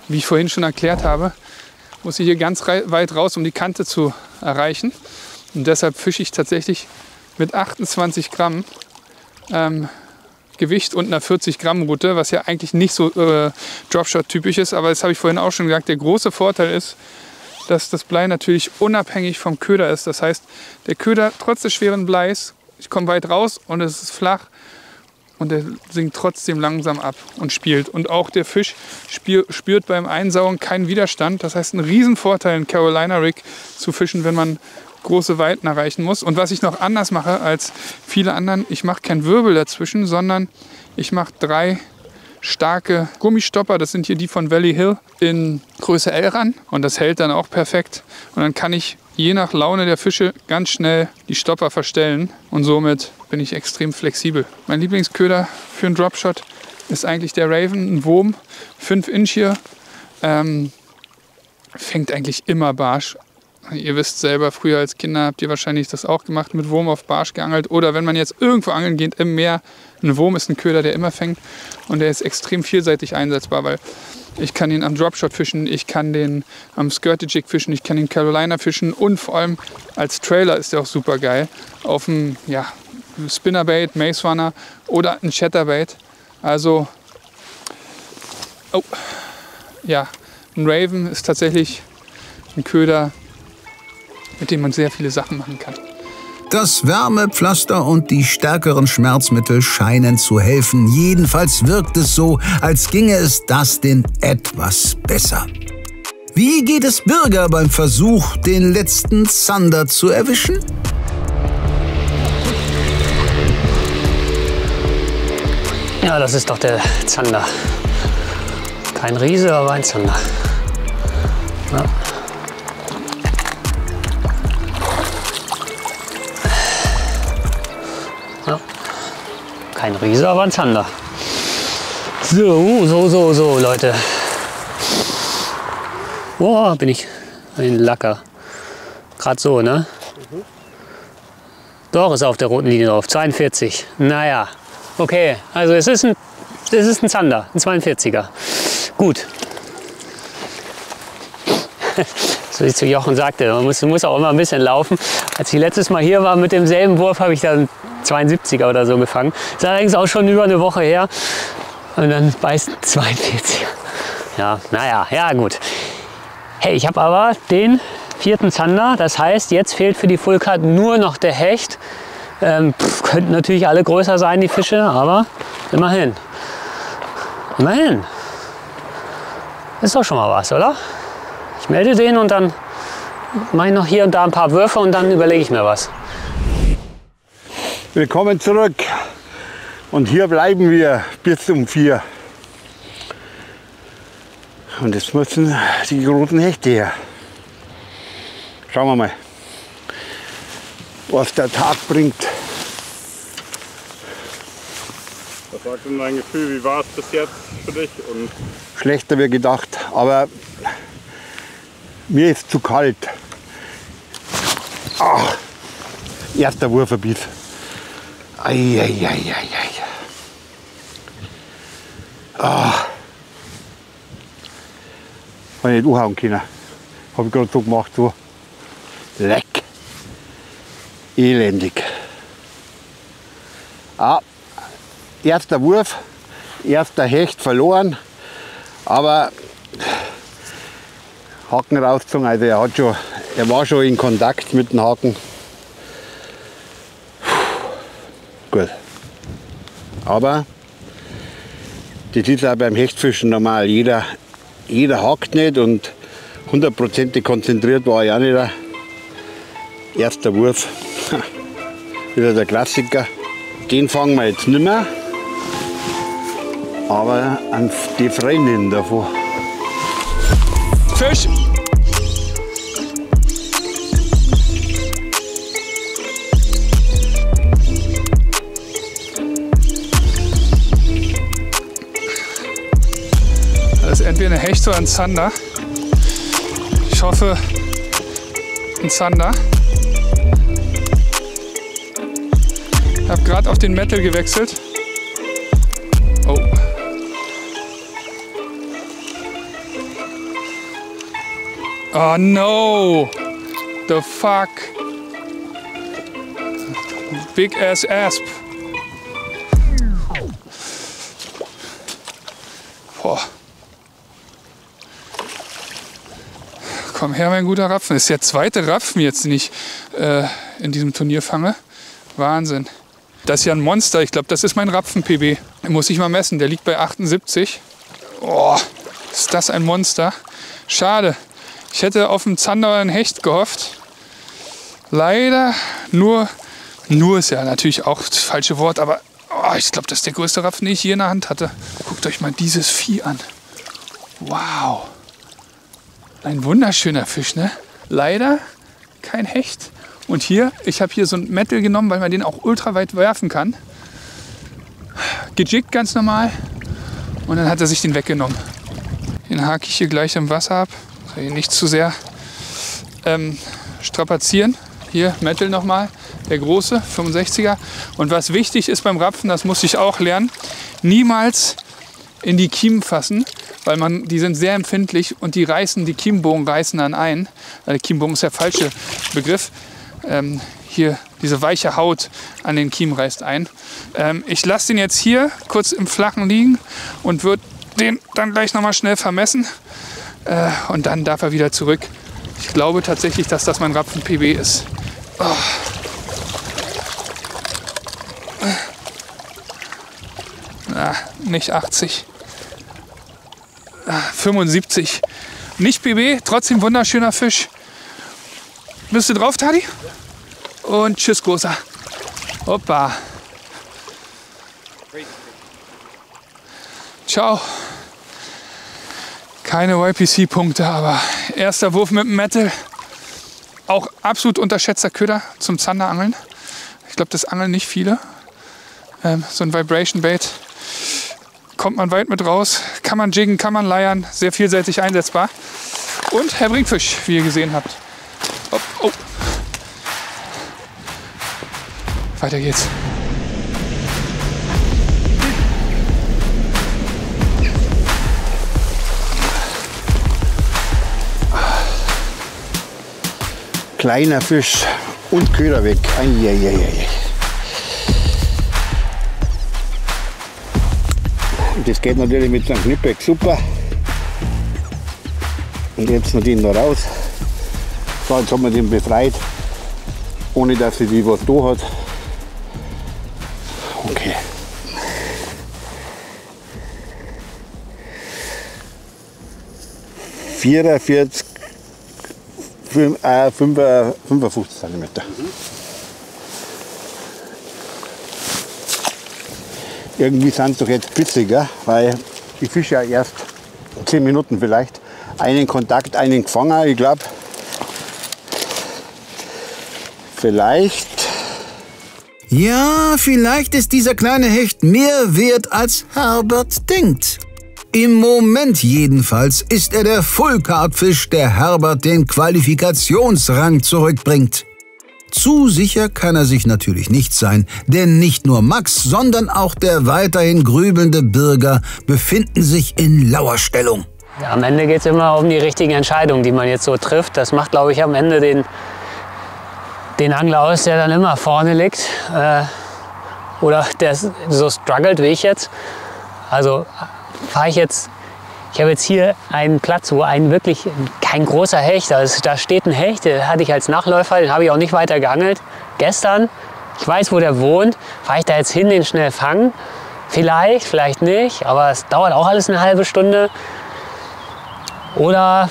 Wie ich vorhin schon erklärt habe, muss ich hier ganz weit raus, um die Kante zu erreichen. Und deshalb fische ich tatsächlich mit 28 Gramm Gewicht und einer 40 Gramm Rute, was ja eigentlich nicht so Dropshot typisch ist. Aber das habe ich vorhin auch schon gesagt. Der große Vorteil ist, dass das Blei natürlich unabhängig vom Köder ist. Das heißt, der Köder trotz des schweren Bleis, ich komme weit raus und es ist flach. Und der sinkt trotzdem langsam ab und spielt. Und auch der Fisch spürt beim Einsaugen keinen Widerstand. Das heißt, ein Riesenvorteil, einen Carolina Rig zu fischen, wenn man große Weiten erreichen muss. Und was ich noch anders mache als viele anderen, ich mache keinen Wirbel dazwischen, sondern ich mache 3 starke Gummistopper. Das sind hier die von Valley Hill in Größe L ran. Und das hält dann auch perfekt. Und dann kann ich je nach Laune der Fische ganz schnell die Stopper verstellen. Und somit bin ich extrem flexibel. Mein Lieblingsköder für einen Dropshot ist eigentlich der Raven, ein Wurm, 5 Inch hier. Fängt eigentlich immer Barsch. Ihr wisst selber, früher als Kinder habt ihr wahrscheinlich das auch gemacht, mit Wurm auf Barsch geangelt. Oder wenn man jetzt irgendwo angeln geht im Meer, ein Wurm ist ein Köder, der immer fängt. Und der ist extrem vielseitig einsetzbar, weil ich kann ihn am Dropshot fischen, ich kann den am Skirted Jig fischen, ich kann den Carolina fischen und vor allem als Trailer ist der auch super geil. Auf dem Spinnerbait, Mace Runner oder ein Chatterbait. Also, ein Raven ist tatsächlich ein Köder, mit dem man sehr viele Sachen machen kann. Das Wärmepflaster und die stärkeren Schmerzmittel scheinen zu helfen. Jedenfalls wirkt es so, als ginge es Dustin etwas besser. Wie geht es Birger beim Versuch, den letzten Zander zu erwischen? Ja, das ist doch der Zander. Kein Riese, aber ein Zander. Ja. Ja. Kein Riese, aber ein Zander. So, Leute. Boah, bin ich ein Lacker. Gerade so, ne? Doch, ist auf der roten Linie drauf. 42. Naja, okay. Also es ist ein Zander, ein 42er. Gut. So wie ich zu Jochen sagte, man muss auch immer ein bisschen laufen. Als ich letztes Mal hier war mit demselben Wurf, habe ich dann 72er oder so gefangen. Das ist allerdings auch schon über eine Woche her. Und dann beißt 42er. Ja, naja, ja gut. Hey, ich habe aber den 4. Zander. Das heißt, jetzt fehlt für die Full Cut nur noch der Hecht. Könnten natürlich alle größer sein, die Fische, aber immerhin. Immerhin. Ist doch schon mal was, oder? Ich melde den und dann mache ich noch hier und da ein paar Würfe und dann überlege ich mir was. Willkommen zurück. Und hier bleiben wir bis um 4. Und jetzt müssen die großen Hechte her. Schauen wir mal, was der Tag bringt. Was sagt denn dein Gefühl? Wie war es bis jetzt für dich? Und Schlechter wie gedacht, aber mir ist zu kalt. Ach, erster Wurfverbiss. Eieieiei. Wenn ich nicht anhauen können. Habe ich gerade so gemacht, so. Leck. Elendig. Erster Wurf, erster Hecht verloren, aber Haken rausgezogen, also er war schon in Kontakt mit dem Haken. Gut. Aber das ist auch beim Hechtfischen normal. Jeder hakt nicht und 100% konzentriert war ich auch nicht. Erster Wurf, wieder der Klassiker. Den fangen wir jetzt nicht mehr, aber an die Freundin davon. Fisch! Das ist entweder eine Hecht oder ein Zander. Ich hoffe, ein Zander. Ich habe gerade auf den Metal gewechselt. Oh. Oh no! The fuck? Big ass asp. Boah. Komm her, mein guter Rapfen. Das ist der zweite Rapfen jetzt, den ich in diesem Turnier fange. Wahnsinn. Das ist ja ein Monster. Ich glaube, das ist mein Rapfen-PB. Den muss ich mal messen. Der liegt bei 78. Oh, ist das ein Monster. Schade. Ich hätte auf einen Zander oder einen Hecht gehofft. leider nur ist ja natürlich auch das falsche Wort, aber oh, ich glaube, das ist der größte Rapfen, den ich je in der Hand hatte. Guckt euch mal dieses Vieh an. Wow. Ein wunderschöner Fisch, ne? Leider kein Hecht. Und hier, ich habe hier so ein Mettel genommen, weil man den auch ultra weit werfen kann. Gejiggt ganz normal. Und dann hat er sich den weggenommen. Den hake ich hier gleich im Wasser ab. Soll ihn nicht zu sehr strapazieren. Hier, Mettel nochmal. Der große, 65er. Und was wichtig ist beim Rapfen, das musste ich auch lernen, niemals in die Kiemen fassen, weil die sind sehr empfindlich und die Kiembogen reißen dann ein. Der Kiembogen ist der falsche Begriff. Hier diese weiche Haut an den Kiemen reißt ein. Ich lasse den jetzt hier kurz im Flachen liegen und würde den dann gleich nochmal schnell vermessen. Und dann darf er wieder zurück. Ich glaube tatsächlich, dass das mein Rapfen PB ist. Oh. Na, nicht 80. 75. Nicht PB, trotzdem wunderschöner Fisch. Bist du drauf, Tadi? Und tschüss, Großer. Hoppa. Ciao. Keine YPC-Punkte, aber erster Wurf mit dem Mettel. Auch absolut unterschätzter Köder zum Zanderangeln. Ich glaube, das angeln nicht viele. So ein Vibration Bait. Kommt man weit mit raus. Kann man jiggen, kann man leiern. Sehr vielseitig einsetzbar. Und Herr Brinkfisch, wie ihr gesehen habt. Oh, oh. Weiter geht's. Kleiner Fisch und Köder weg. Eieieiei. Das geht natürlich mit so einem Knippek super. Und jetzt noch den da raus. So, jetzt haben wir den befreit, ohne dass sie die was da hat. Okay. (44, 55 cm. Irgendwie sind sie doch jetzt bissiger, weil ich fische ja erst 10 Minuten vielleicht. Einen Kontakt, einen gefangen, ich glaube. Vielleicht. Ja, vielleicht ist dieser kleine Hecht mehr wert, als Herbert denkt. Im Moment jedenfalls ist er der Full-Card-Fisch, der Herbert den Qualifikationsrang zurückbringt. Zu sicher kann er sich natürlich nicht sein, denn nicht nur Max, sondern auch der weiterhin grübelnde Birger befinden sich in Lauerstellung. Ja, am Ende geht es immer um die richtigen Entscheidungen, die man jetzt so trifft. Das macht, glaube ich, am Ende den Angler aus, der dann immer vorne liegt. Oder der so struggelt wie ich jetzt. Also fahre ich jetzt. Ich habe jetzt hier einen Platz, wo wirklich kein großer Hecht, also da steht ein Hecht, den hatte ich als Nachläufer, den habe ich auch nicht weiter geangelt. Gestern, ich weiß, wo der wohnt, fahre ich da jetzt hin, den schnell fangen. Vielleicht, vielleicht nicht, aber es dauert auch alles eine halbe Stunde. Oder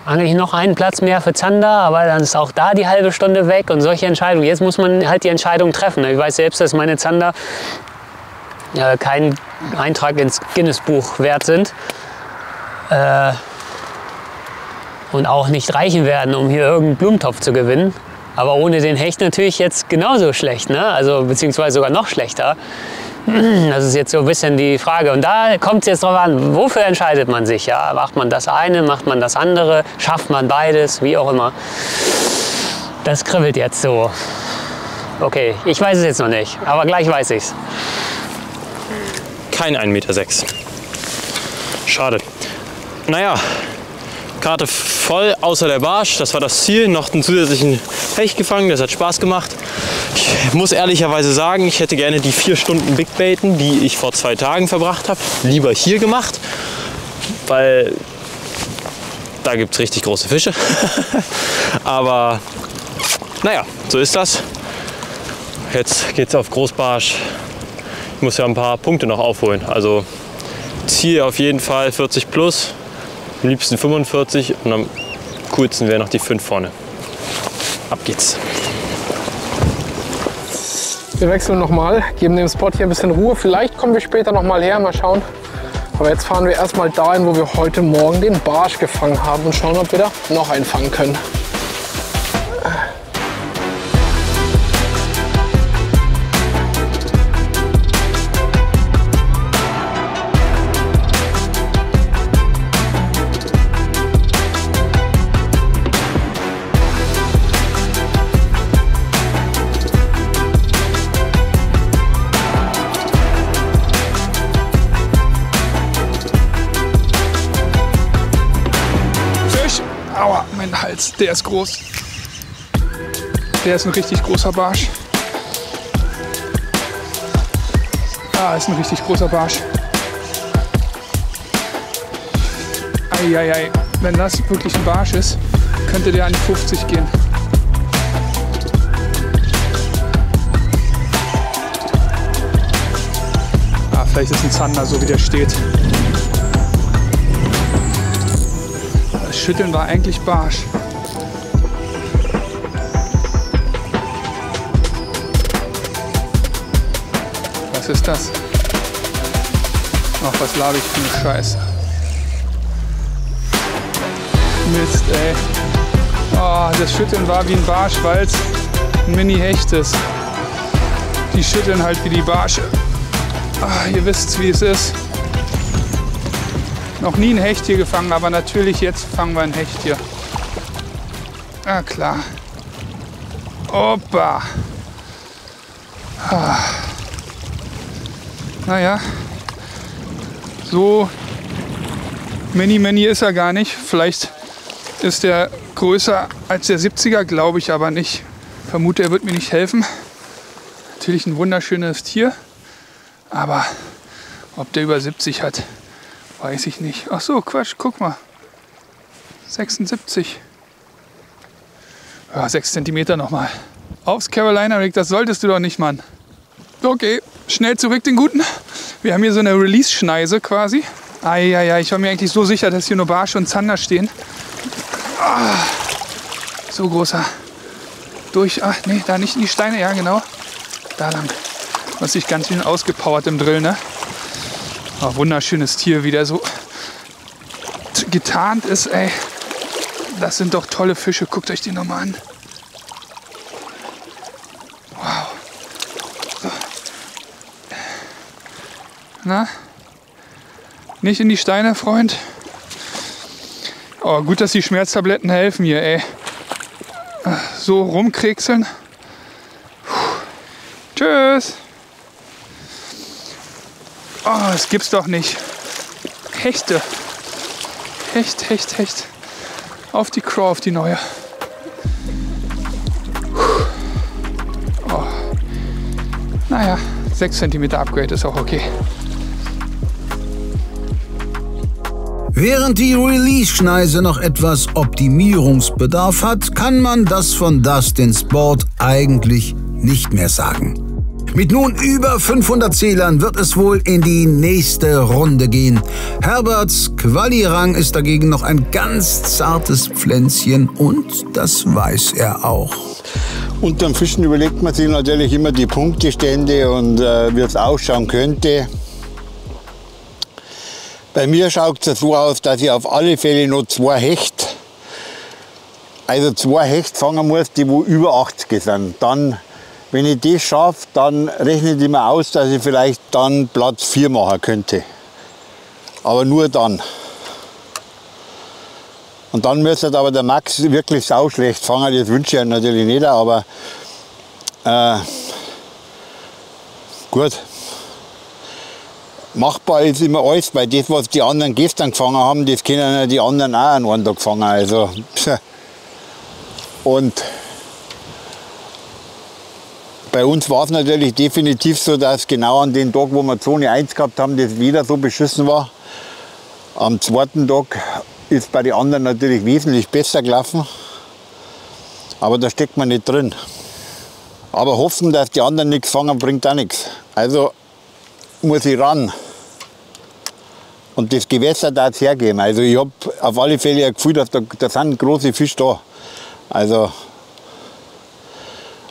angel ich noch einen Platz mehr für Zander, aber dann ist auch da die halbe Stunde weg und solche Entscheidungen. Jetzt muss man halt die Entscheidung treffen. Ich weiß selbst, dass meine Zander keinen Eintrag ins Guinness-Buch wert sind und auch nicht reichen werden, um hier irgendeinen Blumentopf zu gewinnen. Aber ohne den Hecht natürlich jetzt genauso schlecht, ne? Also beziehungsweise sogar noch schlechter. Das ist jetzt so ein bisschen die Frage. Und da kommt es jetzt drauf an, wofür entscheidet man sich? Ja? Macht man das eine, macht man das andere, schafft man beides, wie auch immer. Das kribbelt jetzt so. Okay, ich weiß es jetzt noch nicht, aber gleich weiß ich's. Kein 1,6 Meter. Schade. Naja, Karte voll, außer der Barsch. Das war das Ziel. Noch einen zusätzlichen Hecht gefangen. Das hat Spaß gemacht. Ich muss ehrlicherweise sagen, ich hätte gerne die 4 Stunden Big Baiten, die ich vor 2 Tagen verbracht habe, lieber hier gemacht. Weil da gibt es richtig große Fische. Aber naja, so ist das. Jetzt geht es auf Großbarsch. Ich muss ja ein paar Punkte noch aufholen. Also Ziel auf jeden Fall 40 plus, am liebsten 45 und am coolsten wäre noch die 5 vorne. ab geht's. Wir wechseln nochmal, geben dem Spot hier ein bisschen Ruhe. Vielleicht kommen wir später nochmal her, mal schauen. Aber jetzt fahren wir erstmal dahin, wo wir heute Morgen den Barsch gefangen haben und schauen, ob wir da noch einen fangen können. Aua, mein Hals, der ist groß. Der ist ein richtig großer Barsch. Ah, ist ein richtig großer Barsch. Eieiei, wenn das wirklich ein Barsch ist, könnte der an die 50 gehen. Ah, vielleicht ist ein Zander, so wie der steht. Das Schütteln war eigentlich Barsch. Was ist das? Ach, was laber ich für eine Scheiße. Mist, ey. Oh, das Schütteln war wie ein Barsch, weil es ein Mini-Hecht ist. Die schütteln halt wie die Barsche. Ah, ihr wisst, wie es ist. Noch nie ein Hecht hier gefangen, aber natürlich jetzt fangen wir ein Hecht hier. Ah, klar. Opa. Ah. Naja, so mini ist er gar nicht. Vielleicht ist er größer als der 70er, glaube ich aber nicht. Ich vermute, er wird mir nicht helfen. Natürlich ein wunderschönes Tier, aber ob der über 70 hat, weiß ich nicht. Ach so, Quatsch, guck mal. 76. Ja, 6 cm nochmal. Aufs Carolina Rig, das solltest du doch nicht, Mann. Okay, schnell zurück den Guten. Wir haben hier so eine Release-Schneise quasi. Eieiei, ich war mir eigentlich so sicher, dass hier nur Barsche und Zander stehen. Ah, so großer. Ach nee, da nicht in die Steine, ja genau. Da lang. Was sich ganz schön ausgepowert im Drill, ne? Oh, wunderschönes Tier, wie der so getarnt ist, ey. Das sind doch tolle Fische, guckt euch die nochmal an. Wow. So. Na? Nicht in die Steine, Freund? Oh, gut, dass die Schmerztabletten helfen hier, ey. So rumkriegseln. Tschüss. Oh, das gibt's doch nicht. Hechte. Hecht. Auf die Craw, auf die neue. Oh. Naja, 6 cm Upgrade ist auch okay. Während die Release-Schneise noch etwas Optimierungsbedarf hat, kann man das von Dustin Sport eigentlich nicht mehr sagen. Mit nun über 500 Zählern wird es wohl in die nächste Runde gehen. Herberts Quali-Rang ist dagegen noch ein ganz zartes Pflänzchen und das weiß er auch. Unterm Fischen überlegt man sich natürlich immer die Punktestände und wie es ausschauen könnte. Bei mir schaut es so aus, dass ich auf alle Fälle noch 2 Hecht, also 2 Hecht fangen muss, die wo über 80 sind. Dann, wenn ich das schaffe, dann rechne ich mir aus, dass ich vielleicht dann Platz 4 machen könnte. Aber nur dann. Und dann müsste aber der Max wirklich sauschlecht fangen, das wünsche ich ihm natürlich nicht, aber gut. Machbar ist immer alles, weil das, was die anderen gestern gefangen haben, das können ja die anderen auch an einem Tag fangen. Also. Und bei uns war es natürlich definitiv so, dass genau an den Tag, wo wir Zone 1 gehabt haben, das wieder so beschissen war. Am zweiten Tag ist bei den anderen natürlich wesentlich besser gelaufen. Aber da steckt man nicht drin. Aber hoffen, dass die anderen nichts fangen, bringt auch nichts. Also muss ich ran. Und das Gewässer darf es hergeben. Also ich habe auf alle Fälle ein Gefühl, dass da sind große Fische da. Also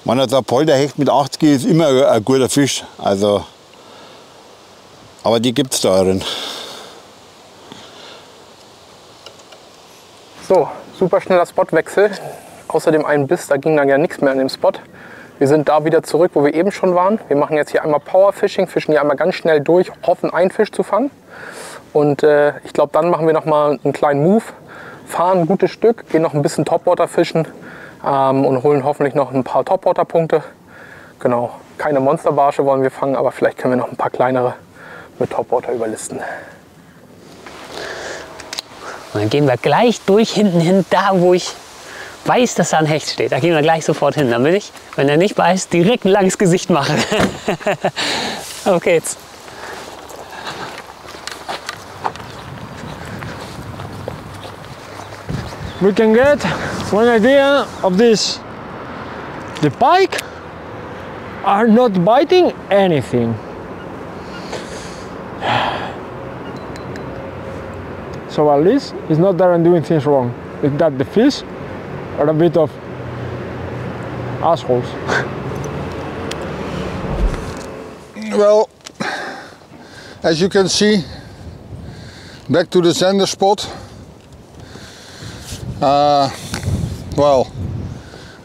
Man hat ein Polderhecht mit 80 ist immer ein guter Fisch. Also, aber die gibt es da drin. So, super schneller Spotwechsel. Außer dem einen Biss, da ging dann ja nichts mehr an dem Spot. Wir sind da wieder zurück, wo wir eben schon waren. Wir machen jetzt hier einmal Powerfishing, fischen hier einmal ganz schnell durch, hoffen einen Fisch zu fangen. Und ich glaube, dann machen wir noch mal einen kleinen Move, fahren ein gutes Stück, gehen noch ein bisschen Topwater fischen und holen hoffentlich noch ein paar Topwater-Punkte. Genau, keine Monsterbarsche wollen wir fangen, aber vielleicht können wir noch ein paar kleinere mit Topwater überlisten. Und dann gehen wir gleich durch hinten hin, da wo ich weiß, dass da ein Hecht steht. Da gehen wir gleich sofort hin, damit ich, wenn er nicht beißt, direkt ein langes Gesicht mache. Auf geht's. We can get one idea of this. The pike are not biting anything. So at least it's not that I'm doing things wrong. It's that the fish are a bit of assholes. Well, as you can see, back to the Zander spot. Well,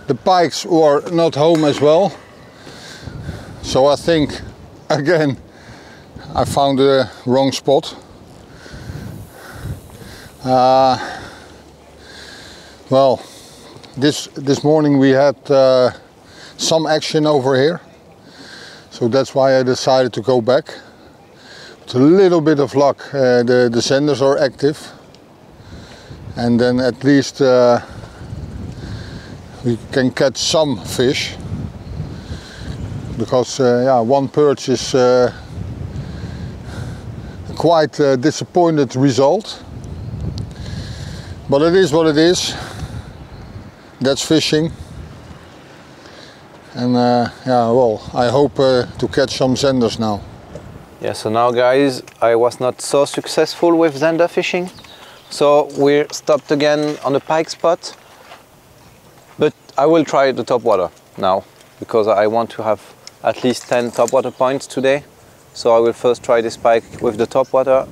the pikes were not home as well. So I think, again, I found the wrong spot. Well, this morning we had some action over here, so that's why I decided to go back. With a little bit of luck, the Zanders are active, and then at least we can catch some fish, because yeah, one perch is quite a disappointed result. But it is what it is. That's fishing. And yeah, well, I hope to catch some Zanders now. Yeah, so now guys, I was not so successful with Zander fishing. So we're stopped again on the pike spot. But I will try the topwater now, because I want to have at least 10 topwater points today. So I will first try this pike with the topwater,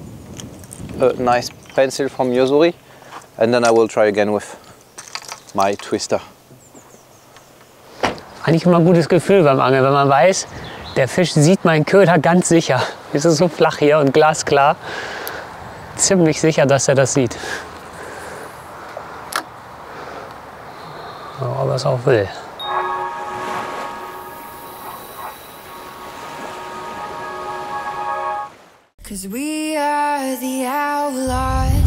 a nice pencil from Yozuri. And then I will try again with my twister. Eigentlich immer ein gutes Gefühl beim Angeln, wenn man weiß, der Fisch sieht meinen Köder ganz sicher. Es ist so flach hier und glasklar. Ziemlich sicher, dass er das sieht. Aber es auch will. Cause we are the outlaws.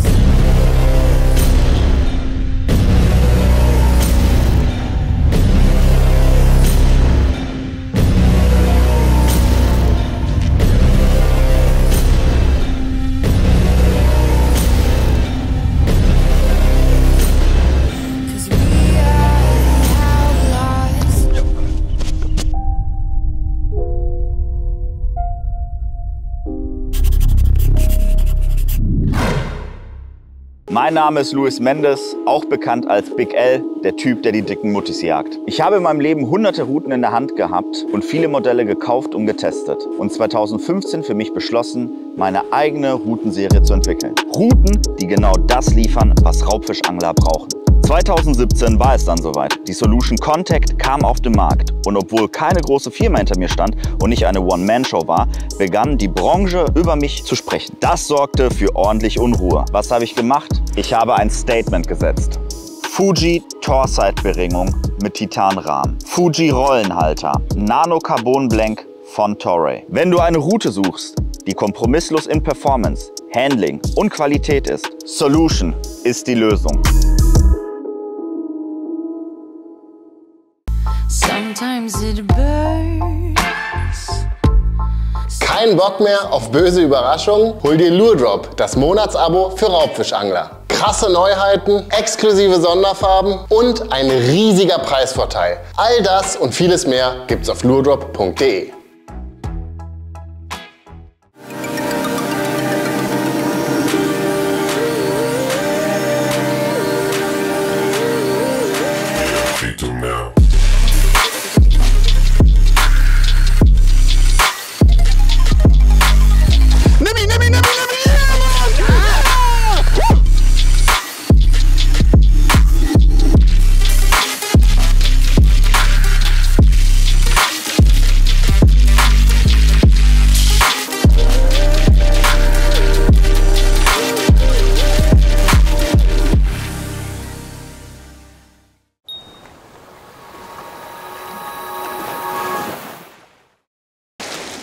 Mein Name ist Luis Mendes, auch bekannt als Big L, der Typ, der die dicken Muttis jagt. Ich habe in meinem Leben hunderte Routen in der Hand gehabt und viele Modelle gekauft und getestet. Und 2015 für mich beschlossen, meine eigene Routenserie zu entwickeln. Routen, die genau das liefern, was Raubfischangler brauchen. 2017 war es dann soweit. Die Solution Contact kam auf den Markt und obwohl keine große Firma hinter mir stand und nicht eine One-Man-Show war, begann die Branche über mich zu sprechen. Das sorgte für ordentlich Unruhe. Was habe ich gemacht? Ich habe ein Statement gesetzt. Fuji Torside-Beringung mit Titanrahmen. Fuji Rollenhalter. Nano Carbon Blank von Toray. Wenn du eine Route suchst, die kompromisslos in Performance, Handling und Qualität ist, Solution ist die Lösung. Kein Bock mehr auf böse Überraschungen? Hol dir Lure Drop, das Monatsabo für Raubfischangler. Krasse Neuheiten, exklusive Sonderfarben und ein riesiger Preisvorteil. All das und vieles mehr gibt's auf luredrop.de.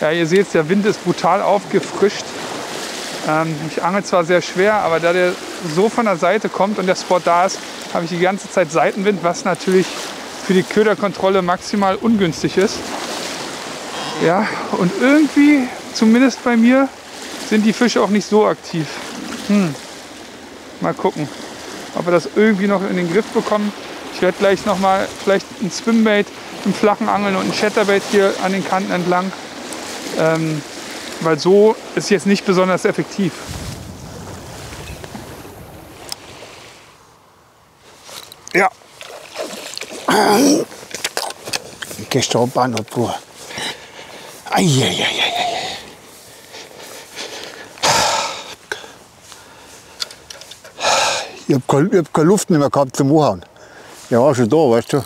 Ja, ihr seht, der Wind ist brutal aufgefrischt. Ich angel zwar sehr schwer, aber da der so von der Seite kommt und der Spot da ist, habe ich die ganze Zeit Seitenwind, was natürlich für die Köderkontrolle maximal ungünstig ist. Ja, und irgendwie, zumindest bei mir, sind die Fische auch nicht so aktiv. Mal gucken, ob wir das irgendwie noch in den Griff bekommen. Ich werde gleich noch mal vielleicht ein Swimbait im flachen Angeln und ein Chatterbait hier an den Kanten entlang. Weil so ist jetzt nicht besonders effektiv. Ja. Gestern war noch pur. Eieieiei. Ich hab keine Luft mehr gehabt zum Anhauen. Der war schon da, weißt du.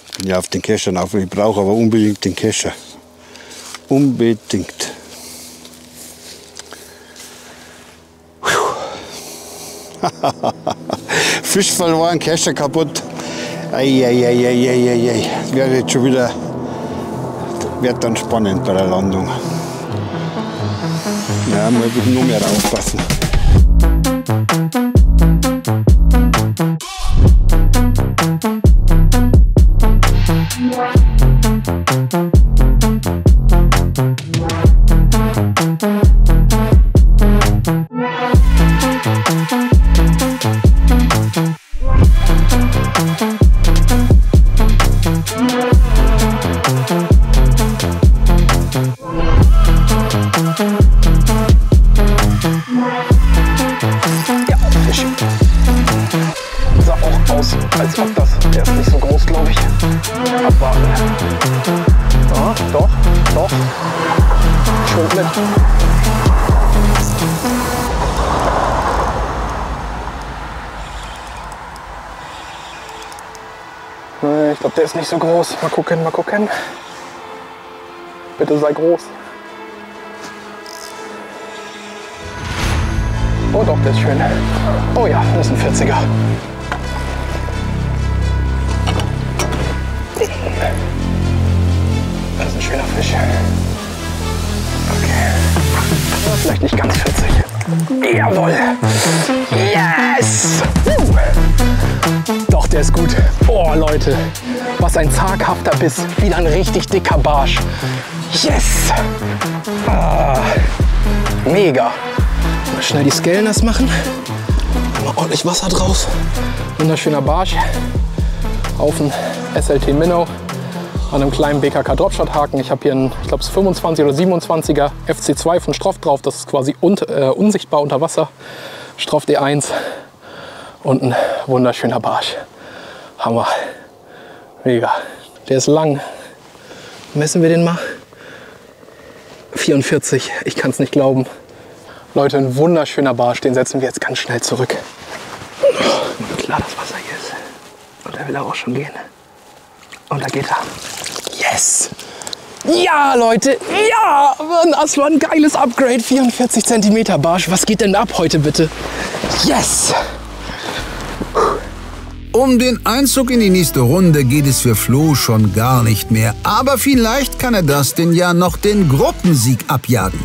Ich bin ja auf den Kescher drauf. Ich brauche aber unbedingt den Kescher. Unbedingt. Fisch verloren, Kescher kaputt. Eieieiei. Das wird jetzt schon wieder. Wird dann spannend bei der Landung. Ja, muss ich nur mehr aufpassen. Als ob das. Der ist nicht so groß, glaube ich. Abwarten. Ja, doch. Schwimmt mit. Ich glaube, der ist nicht so groß. Mal gucken. Bitte sei groß. Oh doch, der ist schön. Oh ja, das ist ein 40er. Das ist ein schöner Fisch. Okay. Vielleicht nicht ganz 40. Jawohl. Yes! Doch, der ist gut. Oh, Leute. Was ein zaghafter Biss. Wieder ein richtig dicker Barsch. Yes! Ah, mega. Mal schnell die Scale nass machen. Mal ordentlich Wasser drauf. Wunderschöner Barsch. Auf ein SLT Minnow an einem kleinen BKK Dropshot Haken. Ich habe hier einen, ich glaube es ist 25 oder 27er FC2 von Stroff drauf. Das ist quasi unsichtbar unter Wasser. Stroff D1 und ein wunderschöner Barsch. Hammer. Mega. Der ist lang. Messen wir den mal. 44. Ich kann es nicht glauben. Leute, ein wunderschöner Barsch. Den setzen wir jetzt ganz schnell zurück. Klar, das Wasser hier ist. Und da will er auch schon gehen. Und da geht er. Yes! Ja, Leute! Ja! Das war ein geiles Upgrade. 44 cm Barsch. Was geht denn ab heute bitte? Yes! Um den Einzug in die nächste Runde geht es für Flo schon gar nicht mehr. Aber vielleicht kann er Dustin ja noch den Gruppensieg abjagen.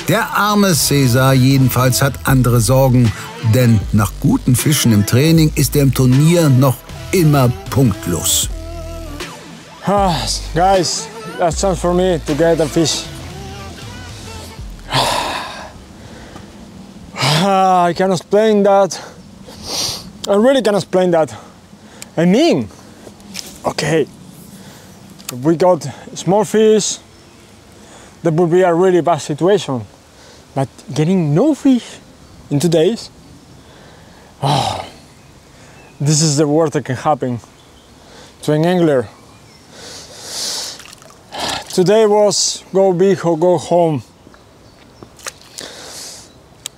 Der arme Cesar jedenfalls hat andere Sorgen. Denn nach guten Fischen im Training ist er im Turnier noch immer punktlos. Guys, last chance for me to get a fish. I cannot explain that. I really cannot explain that. I mean, okay, if we got small fish, that would be a really bad situation. But getting no fish in 2 days, this is the worst that can happen to an angler. Today was go big or go home.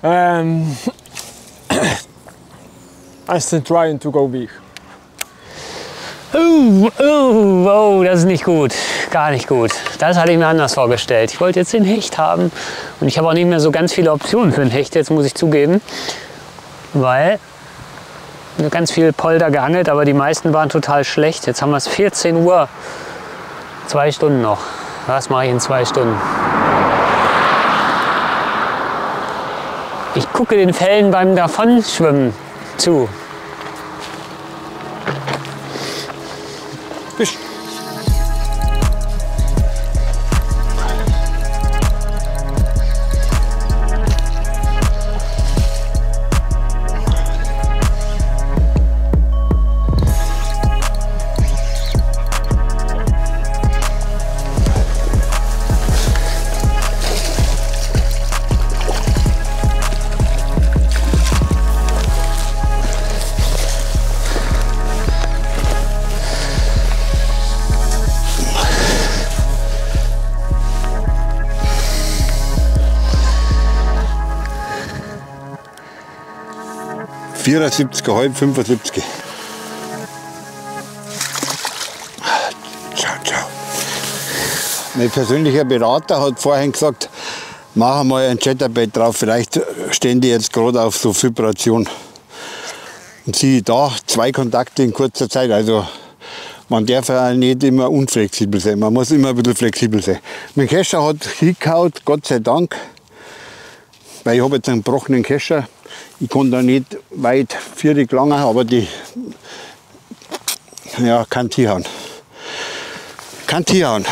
I'm still trying to go big. Oh, das ist nicht gut. Gar nicht gut. Das hatte ich mir anders vorgestellt. Ich wollte jetzt den Hecht haben und ich habe auch nicht mehr so ganz viele Optionen für den Hecht, jetzt muss ich zugeben. Weil ganz viel Polder geangelt, aber die meisten waren total schlecht. Jetzt haben wir es 14 Uhr. 2 Stunden noch. Was mache ich in 2 Stunden? Ich gucke den Fellen beim Davonschwimmen zu. Fisch. Halb 75. Ciao, ciao. Mein persönlicher Berater hat vorhin gesagt, mach mal ein Chatterbait drauf, vielleicht stehen die jetzt gerade auf so Vibration. Und siehe da, 2 Kontakte in kurzer Zeit, also man darf ja nicht immer unflexibel sein, man muss immer ein bisschen flexibel sein. Mein Kescher hat hingehauen, Gott sei Dank, weil ich habe jetzt einen gebrochenen Kescher. Ich kann da nicht weit vierig langen, aber die ja, kann hinhauen. Kann hinhauen.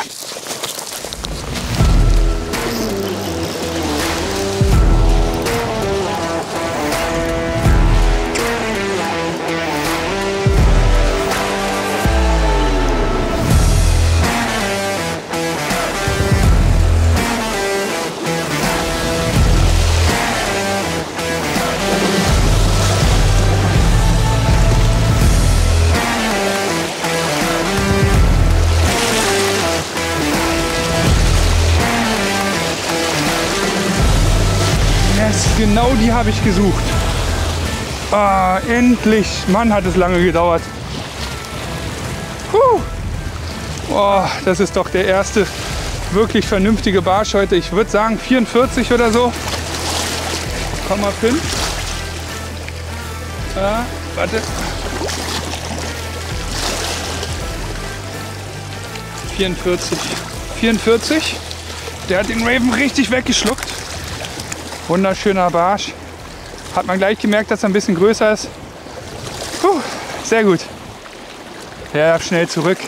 Genau die habe ich gesucht. Ah, endlich. Mann, hat es lange gedauert. Puh. Oh, das ist doch der erste wirklich vernünftige Barsch heute. Ich würde sagen 44 oder so. 0,5. Ja, warte. 44. Der hat den Raven richtig weggeschluckt. Wunderschöner Barsch. Hat man gleich gemerkt, dass er ein bisschen größer ist. Puh, sehr gut. Der darf schnell zurück.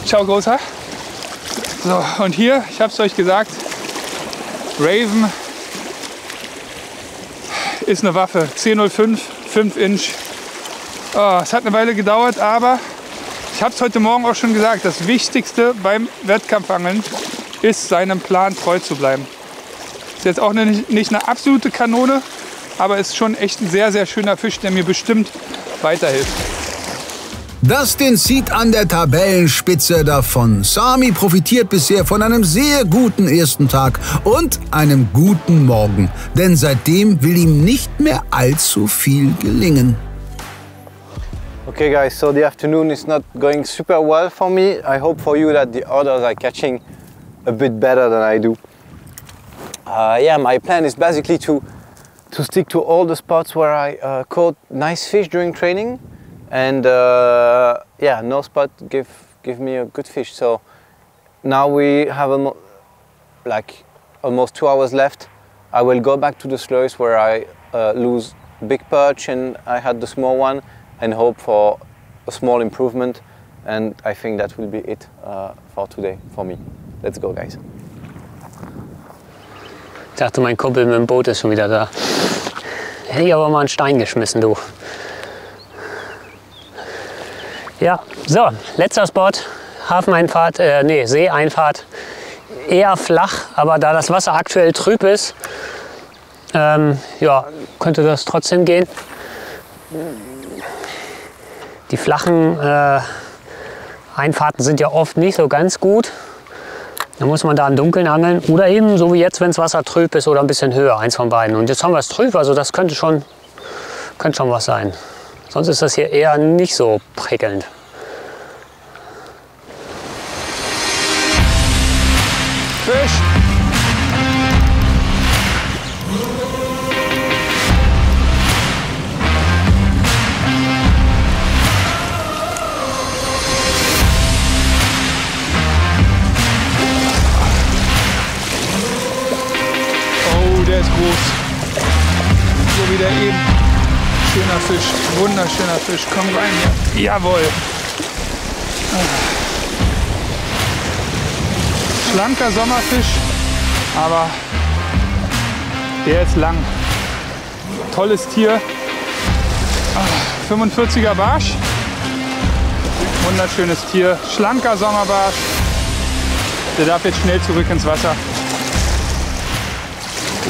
Ciao, Großer. So, und hier, ich habe es euch gesagt, Raven ist eine Waffe. 10,05, 5 Inch. Oh, es hat eine Weile gedauert, aber ich habe es heute Morgen auch schon gesagt, das Wichtigste beim Wettkampfangeln ist, seinem Plan treu zu bleiben. Ist jetzt auch nicht eine absolute Kanone, aber ist schon echt ein sehr, sehr schöner Fisch, der mir bestimmt weiterhilft. Dustin zieht an der Tabellenspitze davon. Sami profitiert bisher von einem sehr guten ersten Tag und einem guten Morgen. Denn seitdem will ihm nicht mehr allzu viel gelingen. Okay guys, so the afternoon is not going super well for me. I hope for you that the others are catching a bit better than I do. Yeah, my plan is basically to stick to all the spots where I caught nice fish during training, and yeah, no spot give me a good fish. So now we have like almost 2 hours left. I will go back to the sluice where I lose big perch and I had the small one, and hope for a small improvement. And I think that will be it for today for me. Let's go, guys. Ich dachte, mein Kumpel mit dem Boot ist schon wieder da. Hätte ich aber mal einen Stein geschmissen, du. Ja, so, letzter Spot. Hafeneinfahrt, nee, Seeeinfahrt. Eher flach, aber da das Wasser aktuell trüb ist, ja, könnte das trotzdem gehen. Die flachen Einfahrten sind ja oft nicht so ganz gut. Dann muss man da im Dunkeln angeln oder eben so wie jetzt, wenn das Wasser trüb ist oder ein bisschen höher, eins von beiden. Und jetzt haben wir es trüb, also das könnte schon was sein. Sonst ist das hier eher nicht so prickelnd. Fisch! wieder eben. Schöner Fisch, wunderschöner Fisch. Komm rein hier. Jawohl. Schlanker Sommerfisch, aber der ist lang. Tolles Tier. 45er Barsch. Wunderschönes Tier. Schlanker Sommerbarsch. Der darf jetzt schnell zurück ins Wasser.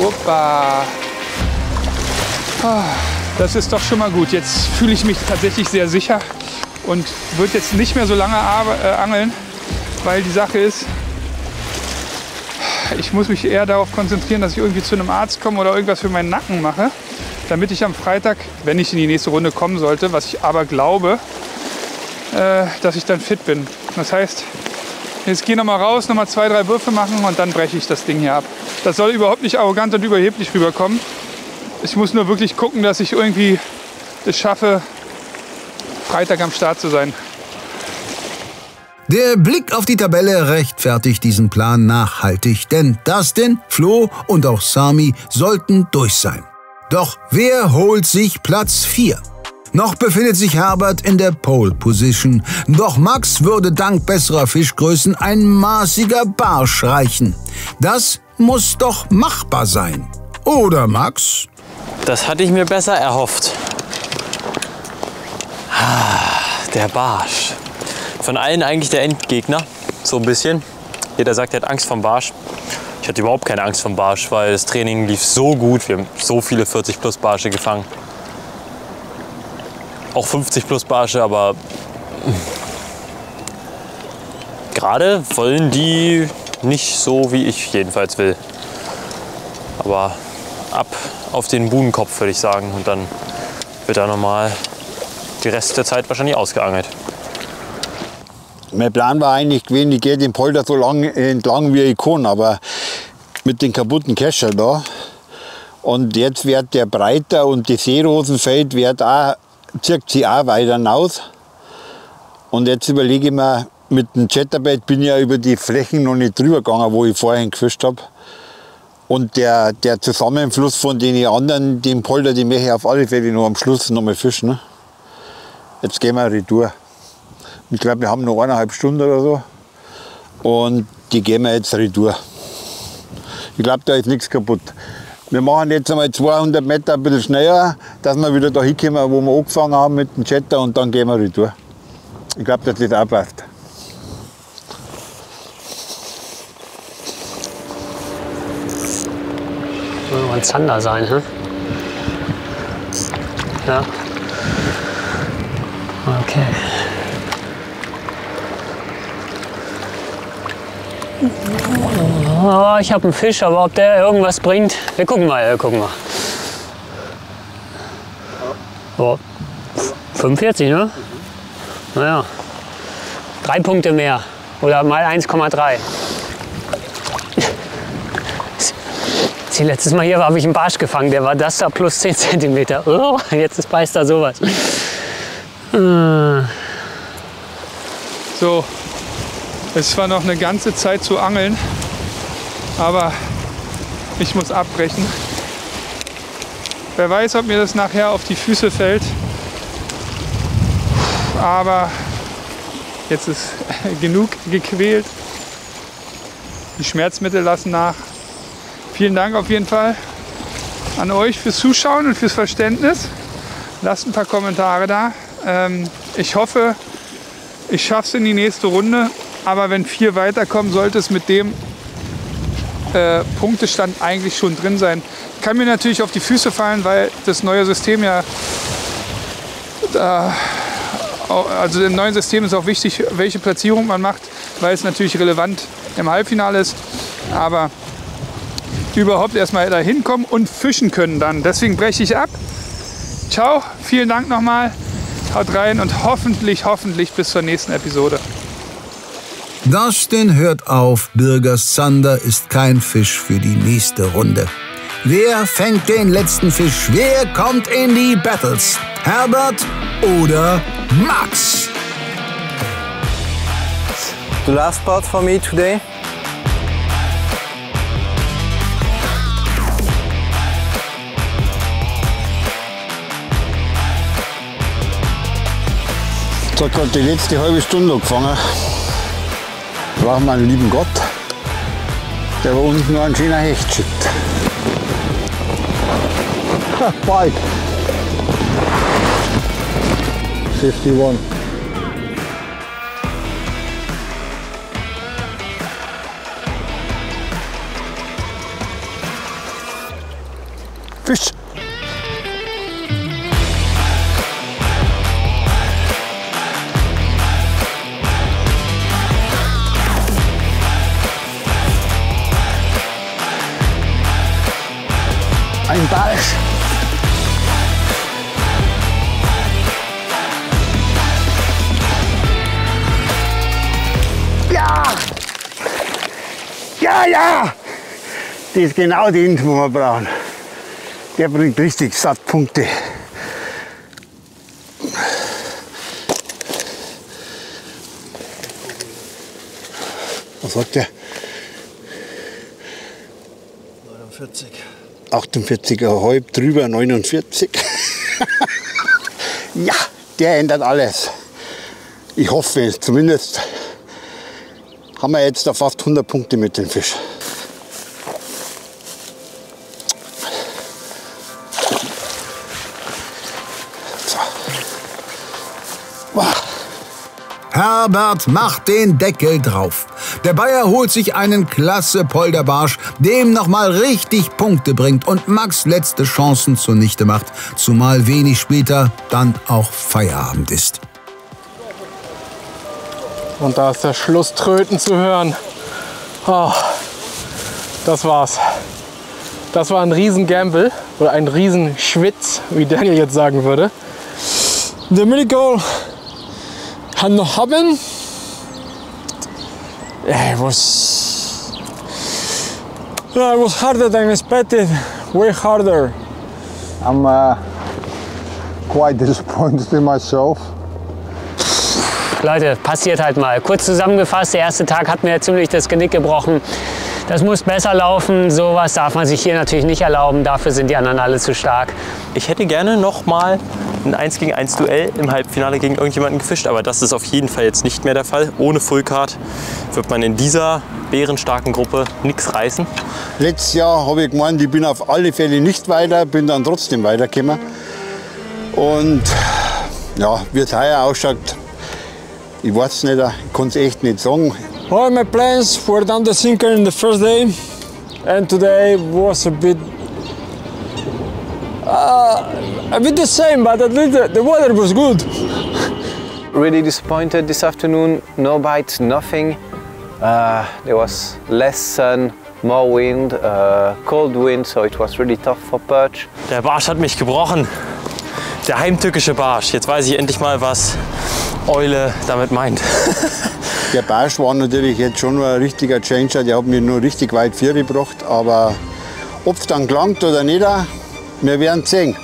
Opa. Das ist doch schon mal gut. Jetzt fühle ich mich tatsächlich sehr sicher und wird jetzt nicht mehr so lange angeln, weil die Sache ist, ich muss mich eher darauf konzentrieren, dass ich irgendwie zu einem Arzt komme oder irgendwas für meinen Nacken mache, damit ich am Freitag, wenn ich in die nächste Runde kommen sollte, was ich aber glaube, dass ich dann fit bin. Das heißt, jetzt gehe ich noch mal raus, noch mal 2, 3 Würfe machen und dann breche ich das Ding hier ab. Das soll überhaupt nicht arrogant und überheblich rüberkommen. Ich muss nur wirklich gucken, dass ich irgendwie es schaffe, Freitag am Start zu sein. Der Blick auf die Tabelle rechtfertigt diesen Plan nachhaltig, denn Dustin, Flo und auch Sami sollten durch sein. Doch wer holt sich Platz 4? Noch befindet sich Herbert in der Pole Position, doch Max würde dank besserer Fischgrößen ein maßiger Barsch reichen. Das muss doch machbar sein. Oder Max? Das hatte ich mir besser erhofft. Der Barsch. Von allen eigentlich der Endgegner, so ein bisschen. Jeder sagt, er hat Angst vom Barsch. Ich hatte überhaupt keine Angst vom Barsch, weil das Training lief so gut. Wir haben so viele 40 plus Barsche gefangen. Auch 50 plus Barsche, aber gerade wollen die nicht so, wie ich jedenfalls will. Aber ab auf den Buhnenkopf, würde ich sagen. Und dann wird da nochmal die Rest der Zeit wahrscheinlich ausgeangelt. Mein Plan war eigentlich gewesen, ich gehe den Polder so lang entlang wie ich kann, aber mit den kaputten Kescher da. Und jetzt wird der breiter und die Seerosenfeld zirkt sie auch weiter hinaus. Und jetzt überlege ich mir, mit dem Chatterbait bin ich ja über die Flächen noch nicht drüber gegangen, wo ich vorhin gefischt habe. Und der Zusammenfluss von den anderen, den Polder, den möchte ich auf alle Fälle noch am Schluss noch mal fischen. Jetzt gehen wir retour. Ich glaube, wir haben noch 1,5 Stunden oder so. Und die gehen wir jetzt retour. Ich glaube, da ist nichts kaputt. Wir machen jetzt einmal 200 Meter ein bisschen schneller, dass wir wieder da hinkommen, wo wir angefangen haben mit dem Chatter, und dann gehen wir retour. Ich glaube, dass das auch passt. Soll mal ein Zander sein, hä? Ja. Okay. Oh, ich habe einen Fisch, aber ob der irgendwas bringt, wir gucken mal, Oh, 45, ne? Naja, 3 Punkte mehr oder mal 1,3. Letztes Mal hier habe ich einen Barsch gefangen, der war das da plus 10 cm. Oh, jetzt beißt da sowas. So, es war noch eine ganze Zeit zu angeln, aber ich muss abbrechen. Wer weiß, ob mir das nachher auf die Füße fällt. Aber jetzt ist genug gequält. Die Schmerzmittel lassen nach. Vielen Dank auf jeden Fall an euch fürs Zuschauen und fürs Verständnis. Lasst ein paar Kommentare da. Ich hoffe, ich schaffe es in die nächste Runde. Aber wenn 4 weiterkommen, sollte es mit dem Punktestand eigentlich schon drin sein. Kann mir natürlich auf die Füße fallen, weil das neue System ja... Also im neuen System ist auch wichtig, welche Platzierung man macht, weil es natürlich relevant im Halbfinale ist. Aber überhaupt erstmal da hinkommen und fischen können dann. Deswegen breche ich ab. Ciao, vielen Dank nochmal. Haut rein und hoffentlich bis zur nächsten Episode. Dustin hört auf, Birgers Zander ist kein Fisch für die nächste Runde. Wer fängt den letzten Fisch? Wer kommt in die Battles? Herbert oder Max? The last part for me today. Das hat gerade die letzte halbe Stunde angefangen. Brauchen wir einen lieben Gott, der bei uns nur einen schönen Hecht schickt. Bike. 51. Fisch. Ein Barsch. Ja! Ja, ja! Das ist genau die Info, die wir brauchen. Der bringt richtig satt Punkte. Was sagt der? 49. 48,5 drüber, 49. Ja, der ändert alles. Ich hoffe, zumindest haben wir jetzt da fast 100 Punkte mit dem Fisch. So. Wow. Herbert macht den Deckel drauf. Der Bayer holt sich einen klasse Polderbarsch, dem nochmal richtig Punkte bringt und Max letzte Chancen zunichte macht, zumal wenig später dann auch Feierabend ist. Und da ist der Schlusströten zu hören. Oh, das war's. Das war ein Riesen-Gamble oder ein Riesen-Schwitz, wie Daniel jetzt sagen würde. The miracle had not happened. It was harder than expected, way harder. I'm quite disappointed in myself. Leute, passiert halt mal. Kurz zusammengefasst, der erste Tag hat mir ziemlich das Genick gebrochen. Das muss besser laufen. Sowas darf man sich hier natürlich nicht erlauben. Dafür sind die anderen alle zu stark. Ich hätte gerne noch mal ein 1-gegen-1 Duell im Halbfinale gegen irgendjemanden gefischt, aber das ist auf jeden Fall jetzt nicht mehr der Fall. Ohne Fullcard wird man in dieser bärenstarken Gruppe nichts reißen. Letztes Jahr habe ich gemeint, ich bin auf alle Fälle nicht weiter, bin dann trotzdem weitergekommen. Und ja, wie es heuer ausschaut, ich weiß es nicht, ich kann es echt nicht sagen. All my plans were down the sinker in the first day, and today was a bit the same, but at least the water was good. Really disappointed this afternoon. No bites, nothing. There was less sun, more wind, cold wind, so it was really tough for perch. Der Barsch hat mich gebrochen. Der heimtückische Barsch. Jetzt weiß ich endlich mal, was Eule damit meint. Der Barsch war natürlich jetzt schon ein richtiger Changer. Der hat mir nur richtig weit vorgebracht. Aber ob es dann gelangt oder nicht, wir werden sehen.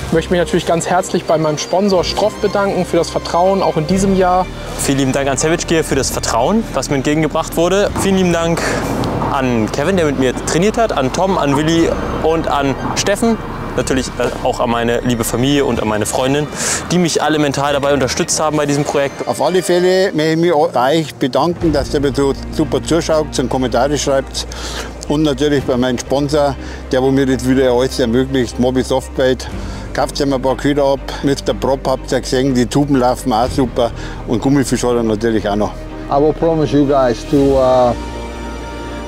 Ich möchte mich natürlich ganz herzlich bei meinem Sponsor Stroff bedanken für das Vertrauen, auch in diesem Jahr. Vielen lieben Dank an Savage Gear für das Vertrauen, was mir entgegengebracht wurde. Vielen lieben Dank an Kevin, der mit mir trainiert hat, an Tom, an Willi und an Steffen. Natürlich auch an meine liebe Familie und an meine Freundin, die mich alle mental dabei unterstützt haben bei diesem Projekt. Auf alle Fälle möchte ich mich bei euch bedanken, dass ihr mir so super zuschaut und Kommentare schreibt. Und natürlich bei meinem Sponsor, der mir das wieder alles ermöglicht, Moby Softbait. Kauft ihr mir ein paar Köder ab. Mr. Prop habt ihr gesehen, die Tuben laufen auch super. Und Gummifisch hat er natürlich auch noch. I will promise you guys to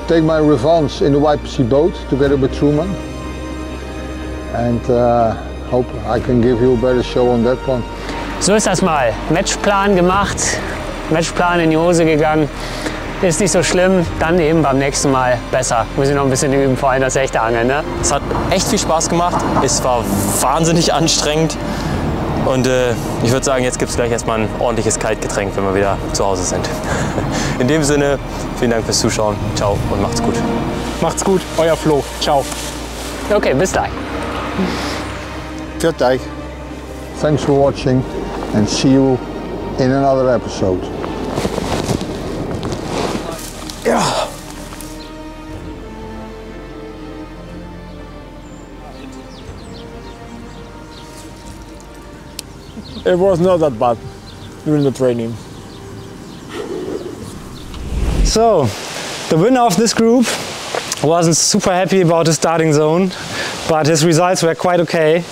take my revenge in the YPC boat together with Truman. And hope I can give you a better show on that one. So ist das mal. Matchplan gemacht, Matchplan in die Hose gegangen. Ist nicht so schlimm, dann eben beim nächsten Mal besser. Muss ich noch ein bisschen üben, vor allem das echte Angeln. Ne? Es hat echt viel Spaß gemacht. Es war wahnsinnig anstrengend. Und ich würde sagen, jetzt gibt es gleich erstmal ein ordentliches Kaltgetränk, wenn wir wieder zu Hause sind. In dem Sinne, vielen Dank fürs Zuschauen. Ciao und macht's gut. Macht's gut, euer Flo. Ciao. Okay, bis gleich. Für euch. Thanks for watching and see you in another episode. Yeah. It was not that bad. during the training. So, the winner of this group wasn't super happy about the starting zone, but his results were quite okay.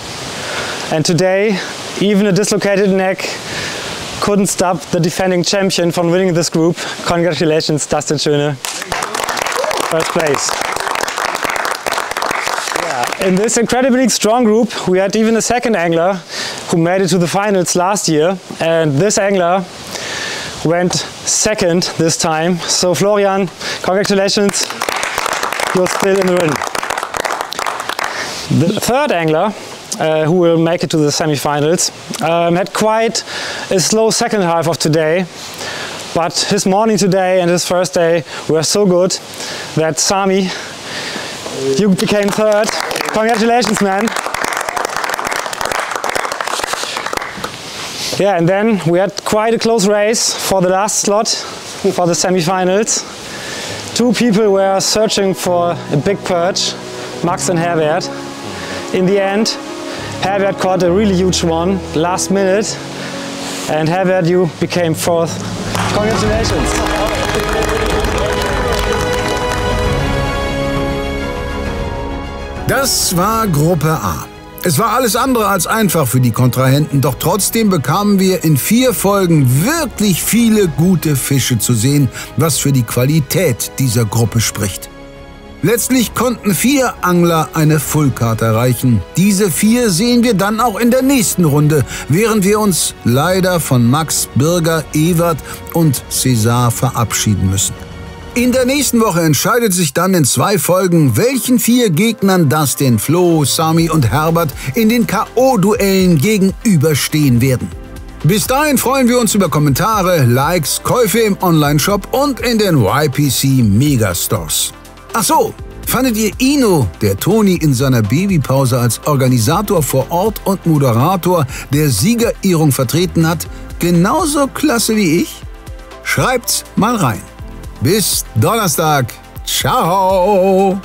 And today, even a dislocated neck couldn't stop the defending champion from winning this group. Congratulations, Dustin Schöne. First place. Yeah. In this incredibly strong group, we had even a second angler who made it to the finals last year. And this angler went second this time. So Florian, congratulations, you're still in the win. The third angler, who will make it to the semi-finals, had quite a slow second half of today, but his morning today and his first day were so good that Sami, you became third. Congratulations, man. Yeah, and then we had quite a close race for the last slot for the semi-finals. Two people were searching for a big perch, Max and Herbert. In the end, Herbert caught a really huge one last minute, and Herbert, you became fourth. Congratulations! Das war Gruppe A. Es war alles andere als einfach für die Kontrahenten, doch trotzdem bekamen wir in 4 Folgen wirklich viele gute Fische zu sehen, was für die Qualität dieser Gruppe spricht. Letztlich konnten 4 Angler eine Fullcard erreichen. Diese 4 sehen wir dann auch in der nächsten Runde, während wir uns leider von Max, Birger, Ewert und César verabschieden müssen. In der nächsten Woche entscheidet sich dann in 2 Folgen, welchen 4 Gegnern Dustin, Flo, Sami und Herbert in den K.O.-Duellen gegenüberstehen werden. Bis dahin freuen wir uns über Kommentare, Likes, Käufe im Onlineshop und in den YPC Megastores. Ach so, fandet ihr Ino, der Toni in seiner Babypause als Organisator vor Ort und Moderator der Siegerehrung vertreten hat, genauso klasse wie ich? Schreibt's mal rein. Bis Donnerstag. Ciao.